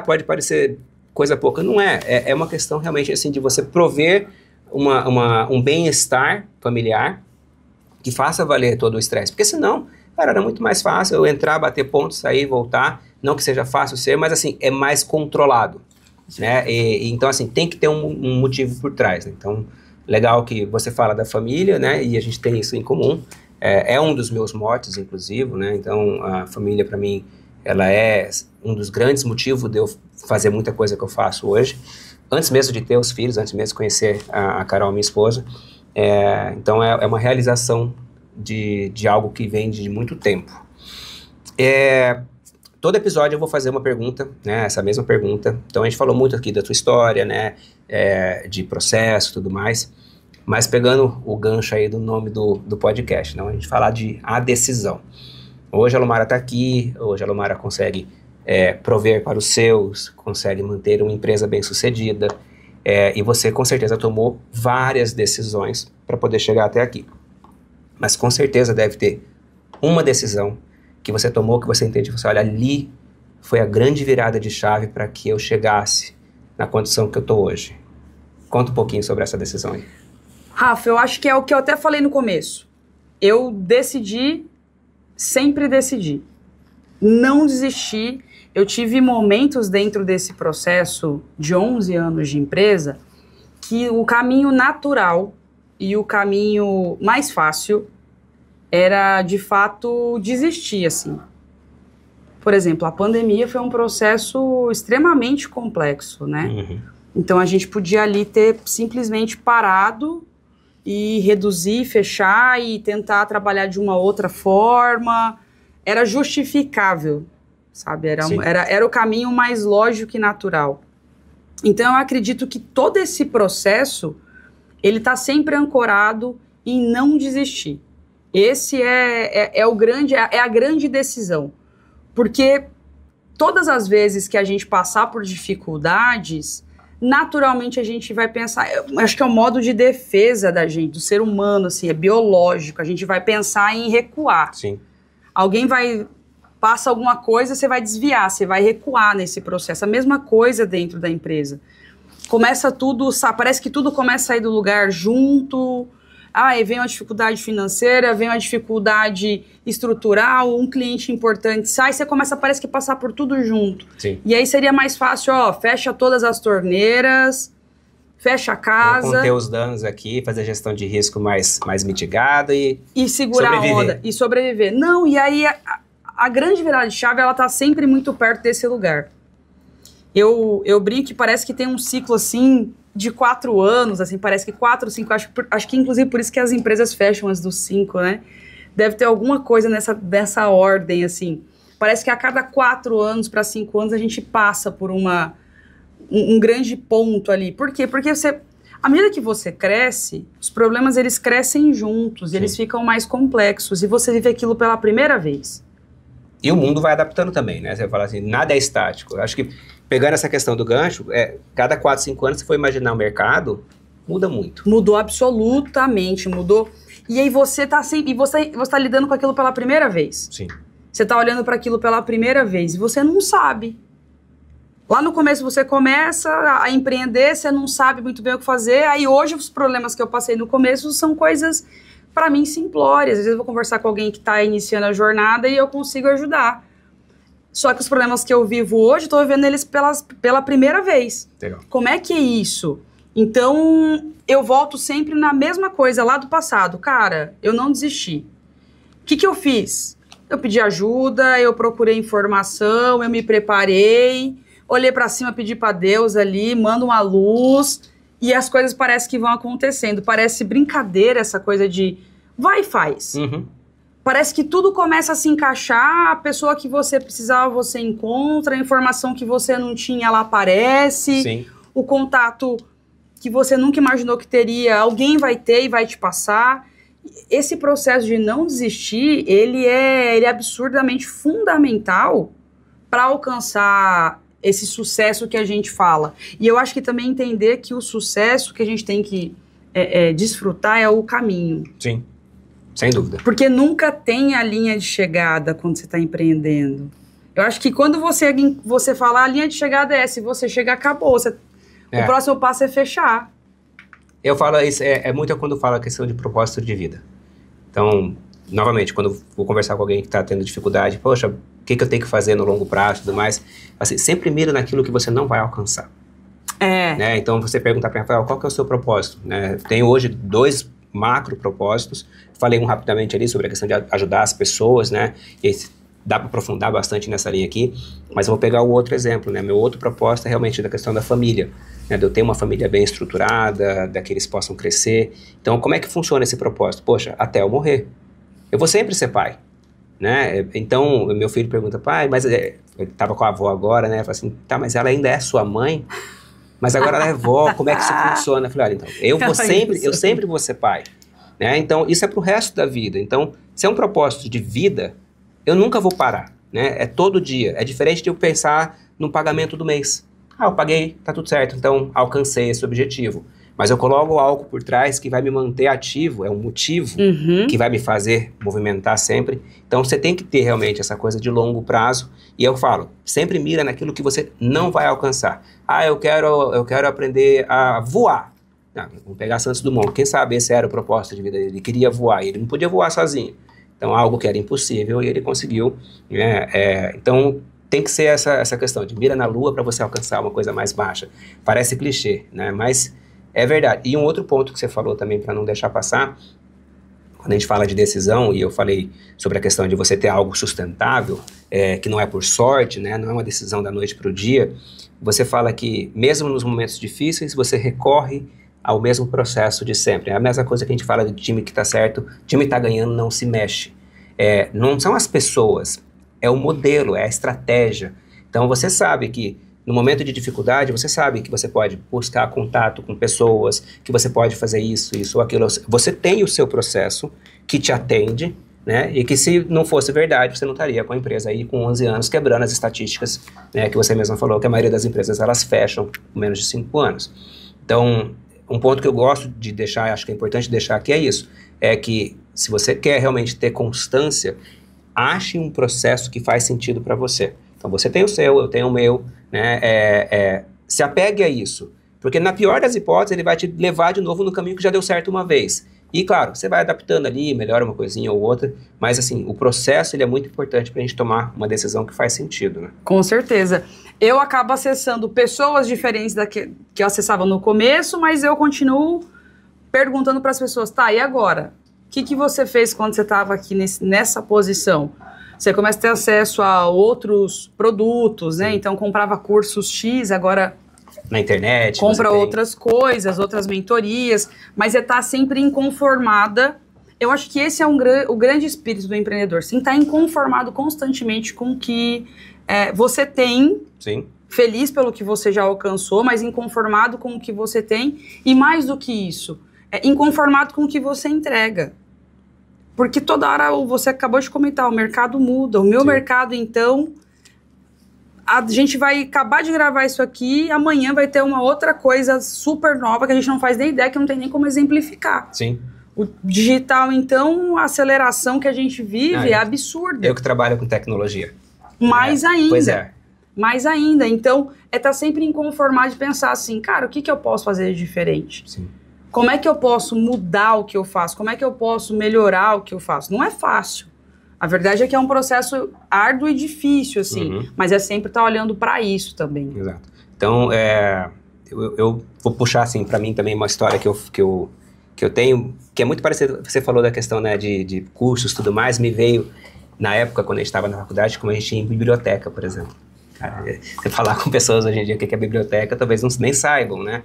pode parecer coisa pouca, não é, é uma questão realmente assim de você prover um bem-estar familiar que faça valer todo o estresse, porque senão, cara, era muito mais fácil eu entrar, bater pontos, sair, voltar, não que seja fácil ser, mas assim, é mais controlado, né, então assim, tem que ter um motivo por trás, né? Então, legal que você fala da família, né, e a gente tem isso em comum, é um dos meus motes, inclusive, né, então a família para mim, ela é um dos grandes motivos de eu fazer muita coisa que eu faço hoje, antes mesmo de ter os filhos, antes mesmo de conhecer a Carol, minha esposa, então é uma realização de algo que vem de muito tempo. Todo episódio eu vou fazer uma pergunta, né, essa mesma pergunta. Então a gente falou muito aqui da tua história, né, de processo e tudo mais, mas pegando o gancho aí do nome do podcast, não, a gente falar de a decisão. Hoje a Lumara está aqui, hoje a Lumara consegue prover para os seus, consegue manter uma empresa bem sucedida, e você com certeza tomou várias decisões para poder chegar até aqui. Mas com certeza deve ter uma decisão que você tomou, que você entende, você olha, ali foi a grande virada de chave para que eu chegasse na condição que eu estou hoje. Conta um pouquinho sobre essa decisão aí. Rafa, eu acho que é o que eu até falei no começo. Eu decidi, sempre decidi. Não desisti. Eu tive momentos dentro desse processo de 11 anos de empresa que o caminho natural e o caminho mais fácil era, de fato, desistir, assim. Por exemplo, a pandemia foi um processo extremamente complexo, né? Uhum. Então, a gente podia ali ter simplesmente parado e reduzir, fechar e tentar trabalhar de uma outra forma. Era justificável, sabe? Era o caminho mais lógico e natural. Então, eu acredito que todo esse processo, ele está sempre ancorado em não desistir. Esse é a grande decisão, porque todas as vezes que a gente passar por dificuldades, naturalmente a gente vai pensar, acho que é o modo de defesa da gente, do ser humano, assim, é biológico, a gente vai pensar em recuar. Sim. Alguém passa alguma coisa, você vai desviar, você vai recuar nesse processo, a mesma coisa dentro da empresa. Começa tudo, parece que tudo começa a sair do lugar junto. Aí vem uma dificuldade financeira, vem uma dificuldade estrutural, um cliente importante sai, você começa, parece que passar por tudo junto. Sim. E aí seria mais fácil, fecha todas as torneiras, fecha a casa. Conter os danos aqui, fazer gestão de risco mais mitigada e segurar a onda, e sobreviver. Não, e aí a grande virada de chave, ela tá sempre muito perto desse lugar. Eu brinco que parece que tem um ciclo assim de 4 anos, assim, parece que 4, 5, acho que inclusive por isso que as empresas fecham as dos 5, né? Deve ter alguma coisa dessa ordem, assim. Parece que a cada 4 anos para 5 anos a gente passa por um grande ponto ali. Por quê? Porque à medida que você cresce, os problemas eles crescem juntos, eles ficam mais complexos e você vive aquilo pela primeira vez. E o mundo vai adaptando também, né? Você fala assim, nada é estático. Eu acho que pegando essa questão do gancho, cada 4, 5 anos, se for imaginar o mercado, muda muito. Mudou absolutamente, mudou. E aí você tá lidando com aquilo pela primeira vez. Sim. Você está olhando para aquilo pela primeira vez e você não sabe. Lá no começo você começa a empreender, você não sabe muito bem o que fazer. Aí hoje os problemas que eu passei no começo são coisas, para mim, simplórias. Às vezes eu vou conversar com alguém que está iniciando a jornada e eu consigo ajudar. Só que os problemas que eu vivo hoje, estou vivendo eles pela primeira vez. Legal. Como é que é isso? Então, eu volto sempre na mesma coisa lá do passado. Cara, eu não desisti. O que eu fiz? Eu pedi ajuda, eu procurei informação, eu me preparei, olhei para cima, pedi para Deus ali, manda uma luz e as coisas parecem que vão acontecendo. Parece brincadeira essa coisa de vai e faz. Uhum. Parece que tudo começa a se encaixar, a pessoa que você precisava você encontra, a informação que você não tinha ela aparece, Sim. o contato que você nunca imaginou que teria, alguém vai ter e vai te passar. Esse processo de não desistir, ele é absurdamente fundamental para alcançar esse sucesso que a gente fala. E eu acho que também entender que o sucesso que a gente tem que desfrutar é o caminho. Sim, sem dúvida. Porque nunca tem a linha de chegada quando você está empreendendo. Eu acho que quando você falar, a linha de chegada se você chegar, acabou. O próximo passo é fechar. Eu falo isso, muito quando eu falo a questão de propósito de vida. Então, novamente, quando eu vou conversar com alguém que está tendo dificuldade, poxa, o que eu tenho que fazer no longo prazo e tudo mais, assim, sempre mira naquilo que você não vai alcançar. Né? Então, você pergunta para Rafael, qual que é o seu propósito? Né? Tenho hoje 2 macro propósitos, falei rapidamente ali sobre a questão de ajudar as pessoas, né? E dá para aprofundar bastante nessa linha aqui, mas eu vou pegar o outro exemplo, né? Meu outro propósito é realmente da questão da família, né? De eu ter uma família bem estruturada, da que eles possam crescer. Então, como é que funciona esse propósito? Poxa, até eu morrer. Eu vou sempre ser pai, né? Então, meu filho pergunta, pai, mas ele estava com a avó agora, né? Eu falo assim, tá, mas ela ainda é sua mãe? Mas agora ela é vó, como é que isso funciona? Eu falei, olha, então, eu sempre vou ser pai, né? Então, isso é pro resto da vida. Então, se é um propósito de vida, eu nunca vou parar, né? É todo dia. É diferente de eu pensar no pagamento do mês. Eu paguei, tá tudo certo, então alcancei esse objetivo. Mas eu coloco algo por trás que vai me manter ativo, é um motivo que vai me fazer movimentar sempre. Então você tem que ter realmente essa coisa de longo prazo. E eu falo, sempre mira naquilo que você não vai alcançar. Eu quero aprender a voar. Vamos pegar Santos Dumont. Quem sabe esse era o propósito de vida dele. Ele queria voar, ele não podia voar sozinho. Então, algo que era impossível e ele conseguiu. Então, tem que ser essa questão de mira na lua para você alcançar uma coisa mais baixa. Parece clichê, né? Mas é verdade. E um outro ponto que você falou também, para não deixar passar, quando a gente fala de decisão, e eu falei sobre a questão de você ter algo sustentável, que não é por sorte, né? Não é uma decisão da noite para o dia, você fala que mesmo nos momentos difíceis, você recorre ao mesmo processo de sempre. É a mesma coisa que a gente fala de time que está certo, time está ganhando, não se mexe. Não são as pessoas, é o modelo, é a estratégia. Então você sabe que no momento de dificuldade, você sabe que você pode buscar contato com pessoas, que você pode fazer isso ou aquilo. Você tem o seu processo que te atende, né? E que se não fosse verdade, você não estaria com a empresa aí com 11 anos quebrando as estatísticas, né? Que você mesma falou que a maioria das empresas elas fecham com menos de 5 anos. Então, um ponto que eu gosto de deixar, acho que é importante deixar aqui é isso, é que se você quer realmente ter constância, ache um processo que faz sentido para você. Então você tem o seu, eu tenho o meu, né? Se apegue a isso, porque na pior das hipóteses ele vai te levar de novo no caminho que já deu certo uma vez. E claro, você vai adaptando ali, melhora uma coisinha ou outra, mas assim, o processo ele é muito importante para a gente tomar uma decisão que faz sentido, né? Com certeza. Eu acabo acessando pessoas diferentes da que eu acessava no começo, mas eu continuo perguntando para as pessoas, tá, e agora? O que você fez quando você estava aqui nessa posição? Você começa a ter acesso a outros produtos, né? Então, comprava cursos X, agora na internet. Compra outras coisas, outras mentorias, mas é estar sempre inconformada. Eu acho que esse é o grande espírito do empreendedor, sim, estar inconformado constantemente com o que você tem, sim, feliz pelo que você já alcançou, mas inconformado com o que você tem, e mais do que isso, inconformado com o que você entrega. Porque toda hora, você acabou de comentar, o mercado muda, o meu sim. mercado, então... A gente vai acabar de gravar isso aqui, amanhã vai ter uma outra coisa super nova que a gente não faz nem ideia, que não tem nem como exemplificar. Sim. O digital, então, a aceleração que a gente vive é absurda. Eu que trabalho com tecnologia. Mais ainda. Pois é. Mais ainda. Então, estar sempre inconformado de pensar assim, cara, o que eu posso fazer de diferente? Sim. Como é que eu posso mudar o que eu faço? Como é que eu posso melhorar o que eu faço? Não é fácil. A verdade é que é um processo árduo e difícil, assim, mas é sempre estar olhando para isso também. Exato. Então, eu vou puxar, assim, para mim também uma história que eu tenho, que é muito parecida, você falou da questão, né, de cursos e tudo mais, me veio, na época, quando a gente estava na faculdade, como a gente ia em biblioteca, por exemplo. Cara, você falar com pessoas hoje em dia o que é biblioteca, talvez nem saibam, né?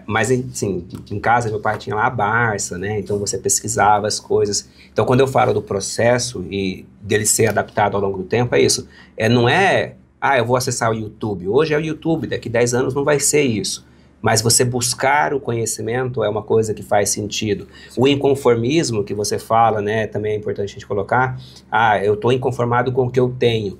Mas, assim, em casa, meu pai tinha lá a Barça, né? Então, você pesquisava as coisas. Então, quando eu falo do processo e dele ser adaptado ao longo do tempo, é isso. Não é, eu vou acessar o YouTube. Hoje é o YouTube, daqui 10 anos não vai ser isso. Mas você buscar o conhecimento é uma coisa que faz sentido. O inconformismo que você fala, né? Também é importante a gente colocar. Eu estou inconformado com o que eu tenho.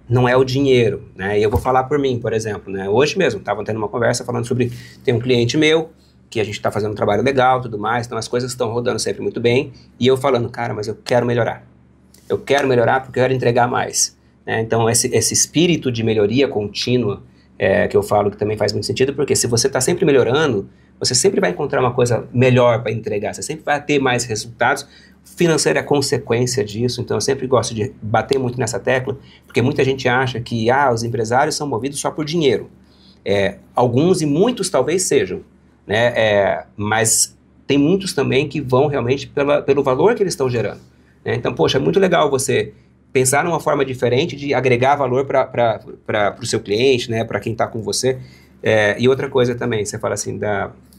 Não é o dinheiro, né? E eu vou falar por mim, por exemplo, né? Hoje mesmo, estava tendo uma conversa falando sobre... Tem um cliente meu, que a gente está fazendo um trabalho legal, tudo mais, então as coisas estão rodando sempre muito bem, e eu falando, cara, mas eu quero melhorar. Eu quero melhorar porque eu quero entregar mais. Né? Então, esse espírito de melhoria contínua, que eu falo que também faz muito sentido, porque se você está sempre melhorando, você sempre vai encontrar uma coisa melhor para entregar, você sempre vai ter mais resultados. Financeiro é consequência disso, então eu sempre gosto de bater muito nessa tecla, porque muita gente acha que os empresários são movidos só por dinheiro. Alguns e muitos talvez sejam, né? Mas tem muitos também que vão realmente pelo valor que eles estão gerando. Né? Então, poxa, é muito legal você pensar numa forma diferente de agregar valor para o seu cliente, né? Para quem está com você. E outra coisa também, você fala assim,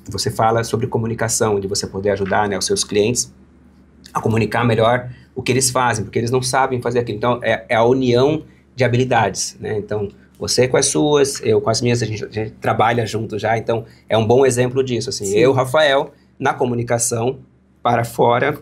você fala sobre comunicação, de você poder ajudar, né, os seus clientes a comunicar melhor o que eles fazem, porque eles não sabem fazer aquilo. Então, é a união de habilidades, né? Então, você com as suas, eu com as minhas, a gente trabalha junto já, então é um bom exemplo disso, assim. Sim. Eu, Rafael, na comunicação para fora,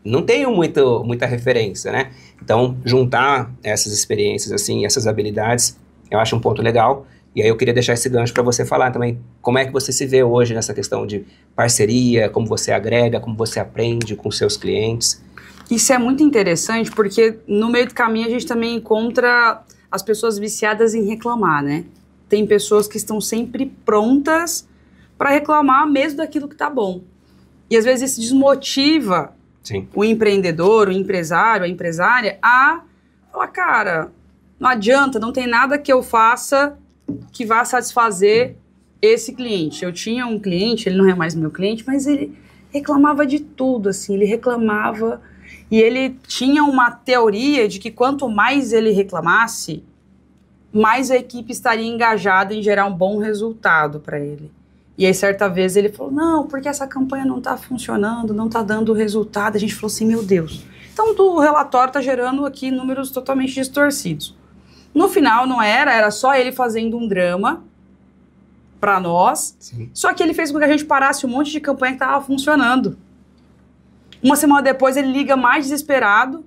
não tenho muita referência, né? Então, juntar essas experiências, assim, essas habilidades, eu acho um ponto legal. E aí eu queria deixar esse gancho para você falar também como é que você se vê hoje nessa questão de parceria, como você agrega, como você aprende com seus clientes. Isso é muito interessante porque no meio do caminho a gente também encontra as pessoas viciadas em reclamar, né? Tem pessoas que estão sempre prontas para reclamar mesmo daquilo que tá bom. E às vezes isso desmotiva Sim. o empreendedor, o empresário, a empresária a falar, cara, não adianta, não tem nada que eu faça que vá satisfazer esse cliente. Eu tinha um cliente, ele não é mais meu cliente, mas ele reclamava de tudo, assim, ele reclamava e ele tinha uma teoria de que quanto mais ele reclamasse, mais a equipe estaria engajada em gerar um bom resultado para ele. E aí, certa vez, ele falou, não, porque essa campanha não está funcionando, não está dando resultado. A gente falou assim, meu Deus. Então, o relatório está gerando aqui números totalmente distorcidos. No final, não era só ele fazendo um drama para nós, Sim. Só que ele fez com que a gente parasse um monte de campanha que estava funcionando. Uma semana depois, ele liga mais desesperado.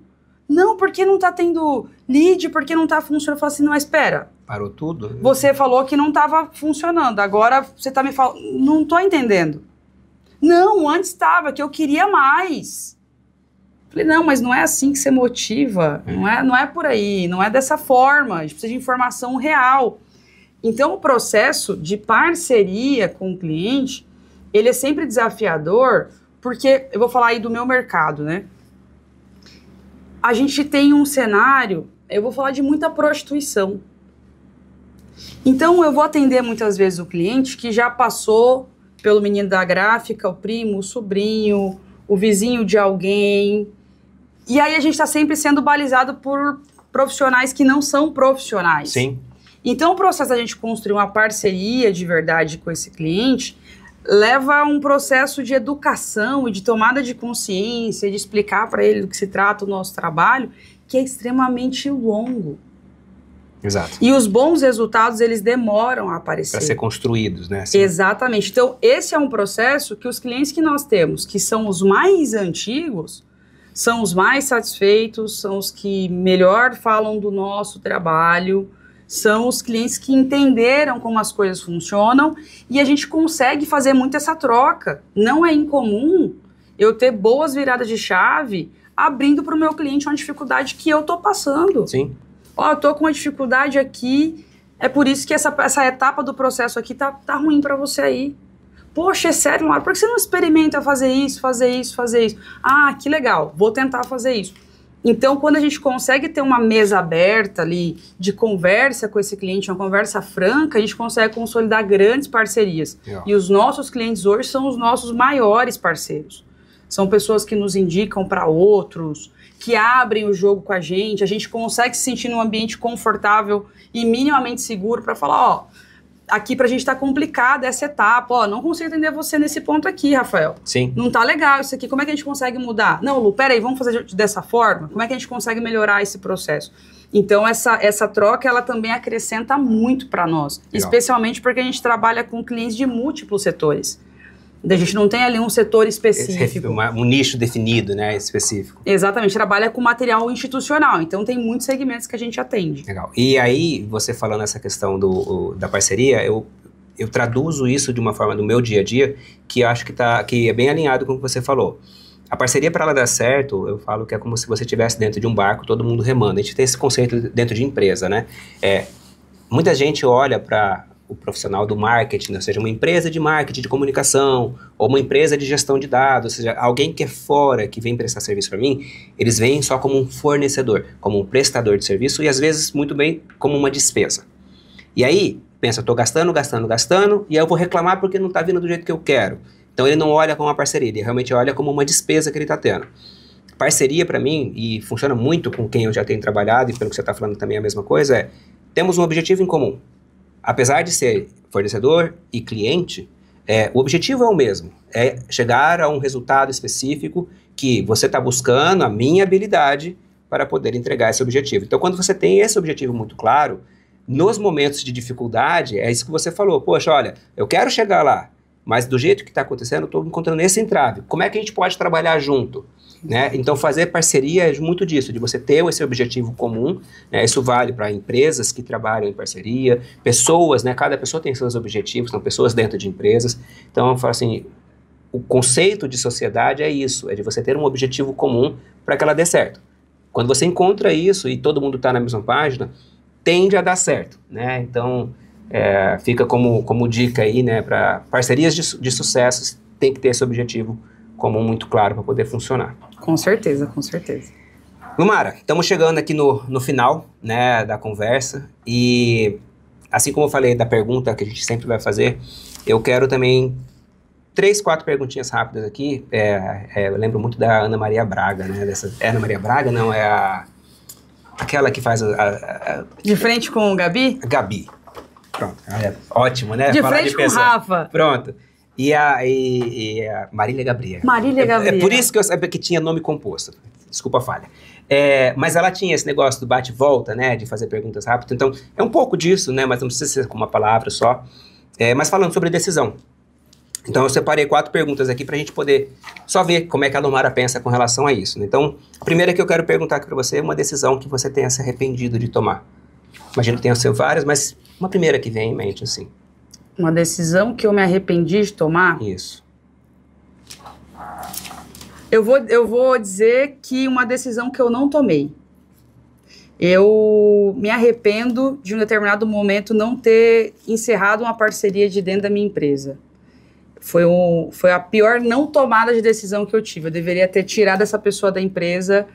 Não, porque não está tendo lead, porque não está funcionando. Eu falo assim, não, mas espera. Parou tudo? Né? Você falou que não estava funcionando, agora você está me falando... Não estou entendendo. Não, antes estava, que eu queria mais. Falei, não, mas não é assim que você motiva, não é por aí, não é dessa forma, a gente precisa de informação real. Então, o processo de parceria com o cliente, ele é sempre desafiador, porque, eu vou falar aí do meu mercado, né? A gente tem um cenário, eu vou falar de muita prostituição. Então, eu vou atender muitas vezes o cliente que já passou pelo menino da gráfica, o primo, o sobrinho, o vizinho de alguém. E aí a gente está sempre sendo balizado por profissionais que não são profissionais. Sim. Então o processo da gente construir uma parceria de verdade com esse cliente leva a um processo de educação e de tomada de consciência, de explicar para ele do que se trata o nosso trabalho, que é extremamente longo. Exato. E os bons resultados, eles demoram a aparecer. Para ser construídos, né? Assim. Exatamente. Então esse é um processo que os clientes que nós temos, que são os mais antigos, são os mais satisfeitos, são os que melhor falam do nosso trabalho, são os clientes que entenderam como as coisas funcionam e a gente consegue fazer muito essa troca. Não é incomum eu ter boas viradas de chave abrindo para o meu cliente uma dificuldade que eu estou passando. Sim. Ó, eu estou com uma dificuldade aqui, é por isso que essa etapa do processo aqui tá ruim para você aí. Poxa, é sério, Laura, por que você não experimenta fazer isso? Ah, que legal, vou tentar fazer isso. Então, quando a gente consegue ter uma mesa aberta ali de conversa com esse cliente, uma conversa franca, a gente consegue consolidar grandes parcerias. E os nossos clientes hoje são os nossos maiores parceiros. São pessoas que nos indicam para outros, que abrem o jogo com a gente consegue se sentir num ambiente confortável e minimamente seguro para falar, ó, aqui pra gente tá complicada essa etapa, ó, não consigo entender você nesse ponto aqui, Rafael. Sim. Não tá legal isso aqui, como é que a gente consegue mudar? Não, Lu, peraí, vamos fazer dessa forma? Como é que a gente consegue melhorar esse processo? Então, essa troca, ela também acrescenta muito para nós, legal. Especialmente porque a gente trabalha com clientes de múltiplos setores. A gente não tem ali um setor específico. Um nicho definido, né, específico. Exatamente, trabalha com material institucional, então tem muitos segmentos que a gente atende. Legal. E aí, você falando essa questão da parceria, eu traduzo isso de uma forma do meu dia a dia, que eu acho que é bem alinhado com o que você falou. A parceria, para ela dar certo, eu falo que é como se você estivesse dentro de um barco, todo mundo remando. A gente tem esse conceito dentro de empresa, né? Muita gente olha para o profissional do marketing, ou seja, uma empresa de marketing, de comunicação, ou uma empresa de gestão de dados, ou seja, alguém que é fora, que vem prestar serviço para mim, eles veem só como um fornecedor, como um prestador de serviço e às vezes muito bem como uma despesa. E aí, pensa, eu estou gastando, e aí eu vou reclamar porque não está vindo do jeito que eu quero. Então ele não olha como uma parceria, ele realmente olha como uma despesa que ele está tendo. Parceria para mim, e funciona muito com quem eu já tenho trabalhado, e pelo que você está falando também é a mesma coisa, temos um objetivo em comum. Apesar de ser fornecedor e cliente, o objetivo é o mesmo, é chegar a um resultado específico que você está buscando a minha habilidade para poder entregar esse objetivo. Então, quando você tem esse objetivo muito claro, nos momentos de dificuldade, é isso que você falou, poxa, olha, eu quero chegar lá, mas do jeito que está acontecendo, eu estou encontrando esse entrave. Como é que a gente pode trabalhar junto? Né? Então, fazer parceria é muito disso, de você ter esse objetivo comum, né? Isso vale para empresas que trabalham em parceria, pessoas, né? Cada pessoa tem seus objetivos, são pessoas dentro de empresas. Então, eu falo assim, o conceito de sociedade é isso, é de você ter um objetivo comum para que ela dê certo. Quando você encontra isso e todo mundo está na mesma página, tende a dar certo, né? Então, fica como dica aí, né? Para parcerias de sucesso, tem que ter esse objetivo comum muito claro para poder funcionar. Com certeza, com certeza. Lumara, estamos chegando aqui no final, né, da conversa, e assim como eu falei da pergunta que a gente sempre vai fazer, eu quero também 3, 4 perguntinhas rápidas aqui. Eu lembro muito da Ana Maria Braga, né? Ana Maria Braga? Não, aquela que faz De frente com o Gabi? Gabi. Pronto. Ótimo, né? De frente com o Rafa. Pronto. E a Marília Gabriela. Marília Gabriela. É por isso que eu sabia que tinha nome composto. Desculpa a falha. Mas ela tinha esse negócio do bate-volta, né? De fazer perguntas rápidas. Então, é um pouco disso, né? Mas não precisa ser com uma palavra só. Mas falando sobre decisão. Então, eu separei 4 perguntas aqui para a gente poder só ver como é que a Lumara pensa com relação a isso. Né? Então, a primeira que eu quero perguntar aqui para você é uma decisão que você tenha se arrependido de tomar. Imagino que tenha sido várias, mas uma primeira que vem em mente, assim. Uma decisão que eu me arrependi de tomar? Isso. Eu vou dizer que uma decisão que eu não tomei. Eu me arrependo de um determinado momento não ter encerrado uma parceria de dentro da minha empresa. Foi a pior não tomada de decisão que eu tive. Eu deveria ter tirado essa pessoa da empresa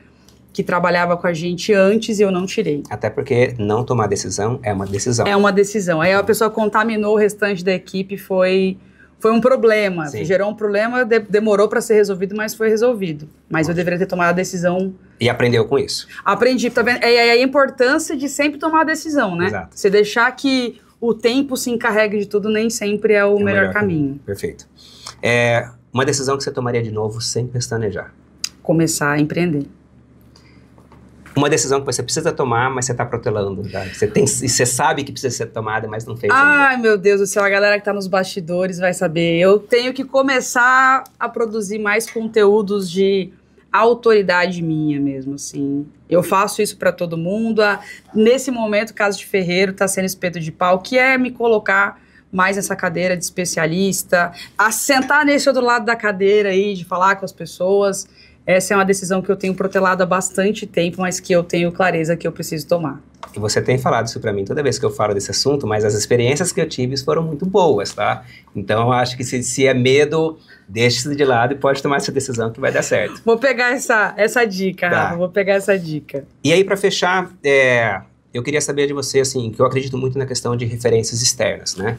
que trabalhava com a gente antes e eu não tirei. Até porque não tomar decisão é uma decisão. É uma decisão. Aí a pessoa contaminou o restante da equipe, foi um problema. Sim. Gerou um problema, demorou para ser resolvido, mas foi resolvido. Mas eu deveria ter tomado a decisão. E aprendeu com isso. Aprendi, tá vendo? É a importância de sempre tomar a decisão, né? Exato. Você deixar que o tempo se encarregue de tudo nem sempre é o melhor caminho. Perfeito. Uma decisão que você tomaria de novo sem pestanejar. Começar a empreender. Uma decisão que você precisa tomar, mas você está protelando. Tá? Você sabe que precisa ser tomada, mas não fez ainda. Ai, meu Deus do céu, a galera que está nos bastidores vai saber. Eu tenho que começar a produzir mais conteúdos de autoridade minha mesmo, assim. Eu faço isso para todo mundo. Nesse momento, Casa de Ferreiro está sendo espeto de pau, que é me colocar mais nessa cadeira de especialista, a sentar nesse outro lado da cadeira aí, de falar com as pessoas. Essa é uma decisão que eu tenho protelado há bastante tempo, mas que eu tenho clareza que eu preciso tomar. E você tem falado isso pra mim toda vez que eu falo desse assunto, mas as experiências que eu tive foram muito boas, tá? Então eu acho que se é medo, deixe isso de lado e pode tomar essa decisão que vai dar certo. Vou pegar essa dica, Tá. Rafa, vou pegar essa dica. E aí, pra fechar, eu queria saber de você, assim, que eu acredito muito na questão de referências externas, né?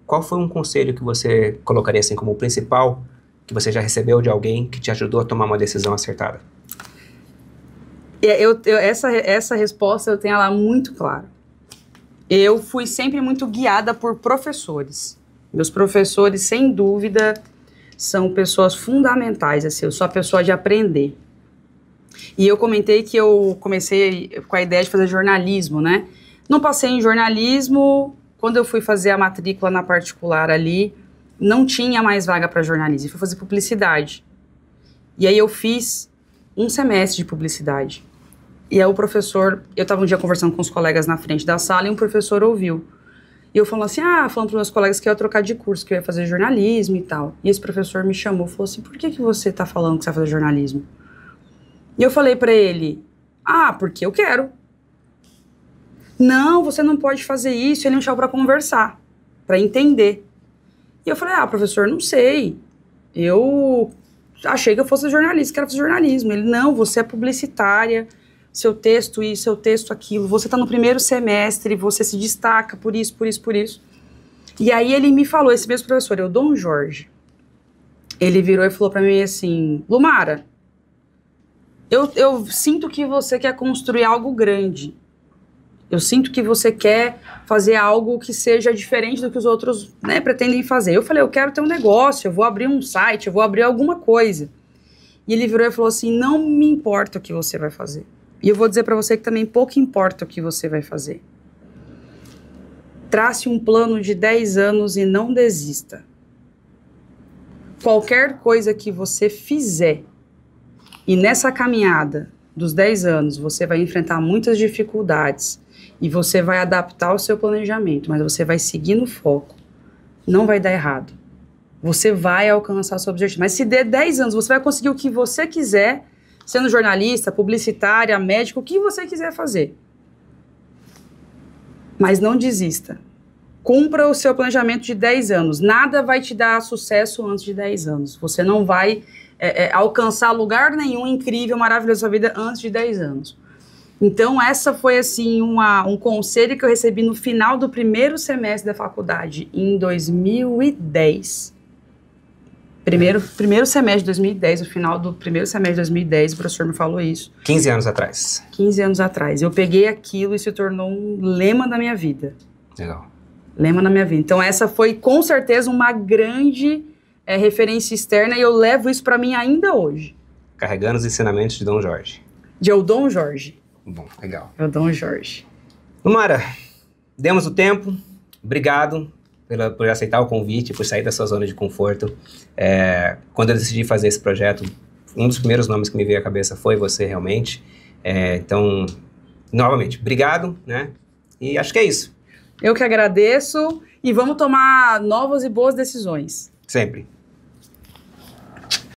Qual foi um conselho que você colocaria, assim, como o principal que você já recebeu de alguém que te ajudou a tomar uma decisão acertada? Essa resposta eu tenho ela muito clara. Eu fui sempre muito guiada por professores. Meus professores, sem dúvida, são pessoas fundamentais. Assim, eu sou a pessoa de aprender. E eu comentei que eu comecei com a ideia de fazer jornalismo, né? Não passei em jornalismo. Quando eu fui fazer a matrícula na particular ali, não tinha mais vaga para jornalismo. Eu fui fazer publicidade. E aí eu fiz um semestre de publicidade. E aí o professor, eu estava um dia conversando com os colegas na frente da sala e um professor ouviu. E eu falando assim, falando para os meus colegas que eu ia trocar de curso, que eu ia fazer jornalismo e tal. E esse professor me chamou e falou assim, por que você está falando que você vai fazer jornalismo? E eu falei para ele, porque eu quero. Não, você não pode fazer isso. Ele me chamou para conversar, para entender. E eu falei, professor, não sei. Eu achei que eu fosse jornalista, quero fazer jornalismo. Ele, não, você é publicitária, seu texto isso, seu texto aquilo, você está no primeiro semestre, você se destaca por isso, por isso, por isso. E aí ele me falou, esse mesmo professor, o Dom Jorge, ele virou e falou para mim assim, Lumara, eu sinto que você quer construir algo grande. Eu sinto que você quer fazer algo que seja diferente do que os outros, né, pretendem fazer. Eu falei, eu quero ter um negócio, eu vou abrir um site, eu vou abrir alguma coisa. E ele virou e falou assim, não me importa o que você vai fazer. E eu vou dizer para você que também pouco importa o que você vai fazer. Trace um plano de 10 anos e não desista. Qualquer coisa que você fizer, e nessa caminhada dos 10 anos você vai enfrentar muitas dificuldades, e você vai adaptar o seu planejamento, mas você vai seguir no foco. Não vai dar errado. Você vai alcançar o seu objetivo. Mas se der 10 anos, você vai conseguir o que você quiser, sendo jornalista, publicitária, médico, o que você quiser fazer. Mas não desista. Cumpra o seu planejamento de 10 anos. Nada vai te dar sucesso antes de 10 anos. Você não vai alcançar lugar nenhum incrível, maravilhoso da sua vida antes de 10 anos. Então, essa foi, assim, um conselho que eu recebi no final do primeiro semestre da faculdade, em 2010. Primeiro semestre de 2010, no final do primeiro semestre de 2010, o professor me falou isso. 15 anos atrás. 15 anos atrás. Eu peguei aquilo e se tornou um lema da minha vida. Legal. Lema da minha vida. Então, essa foi, com certeza, uma grande referência externa e eu levo isso para mim ainda hoje. Carregando os ensinamentos de Dom Jorge. De Dom Jorge. Bom, legal. Dom Jorge. Lumara, demos o tempo. Obrigado por aceitar o convite, por sair da sua zona de conforto. Quando eu decidi fazer esse projeto, um dos primeiros nomes que me veio à cabeça foi você, realmente. Então, novamente, obrigado, né? E acho que é isso. Eu que agradeço e vamos tomar novas e boas decisões. Sempre.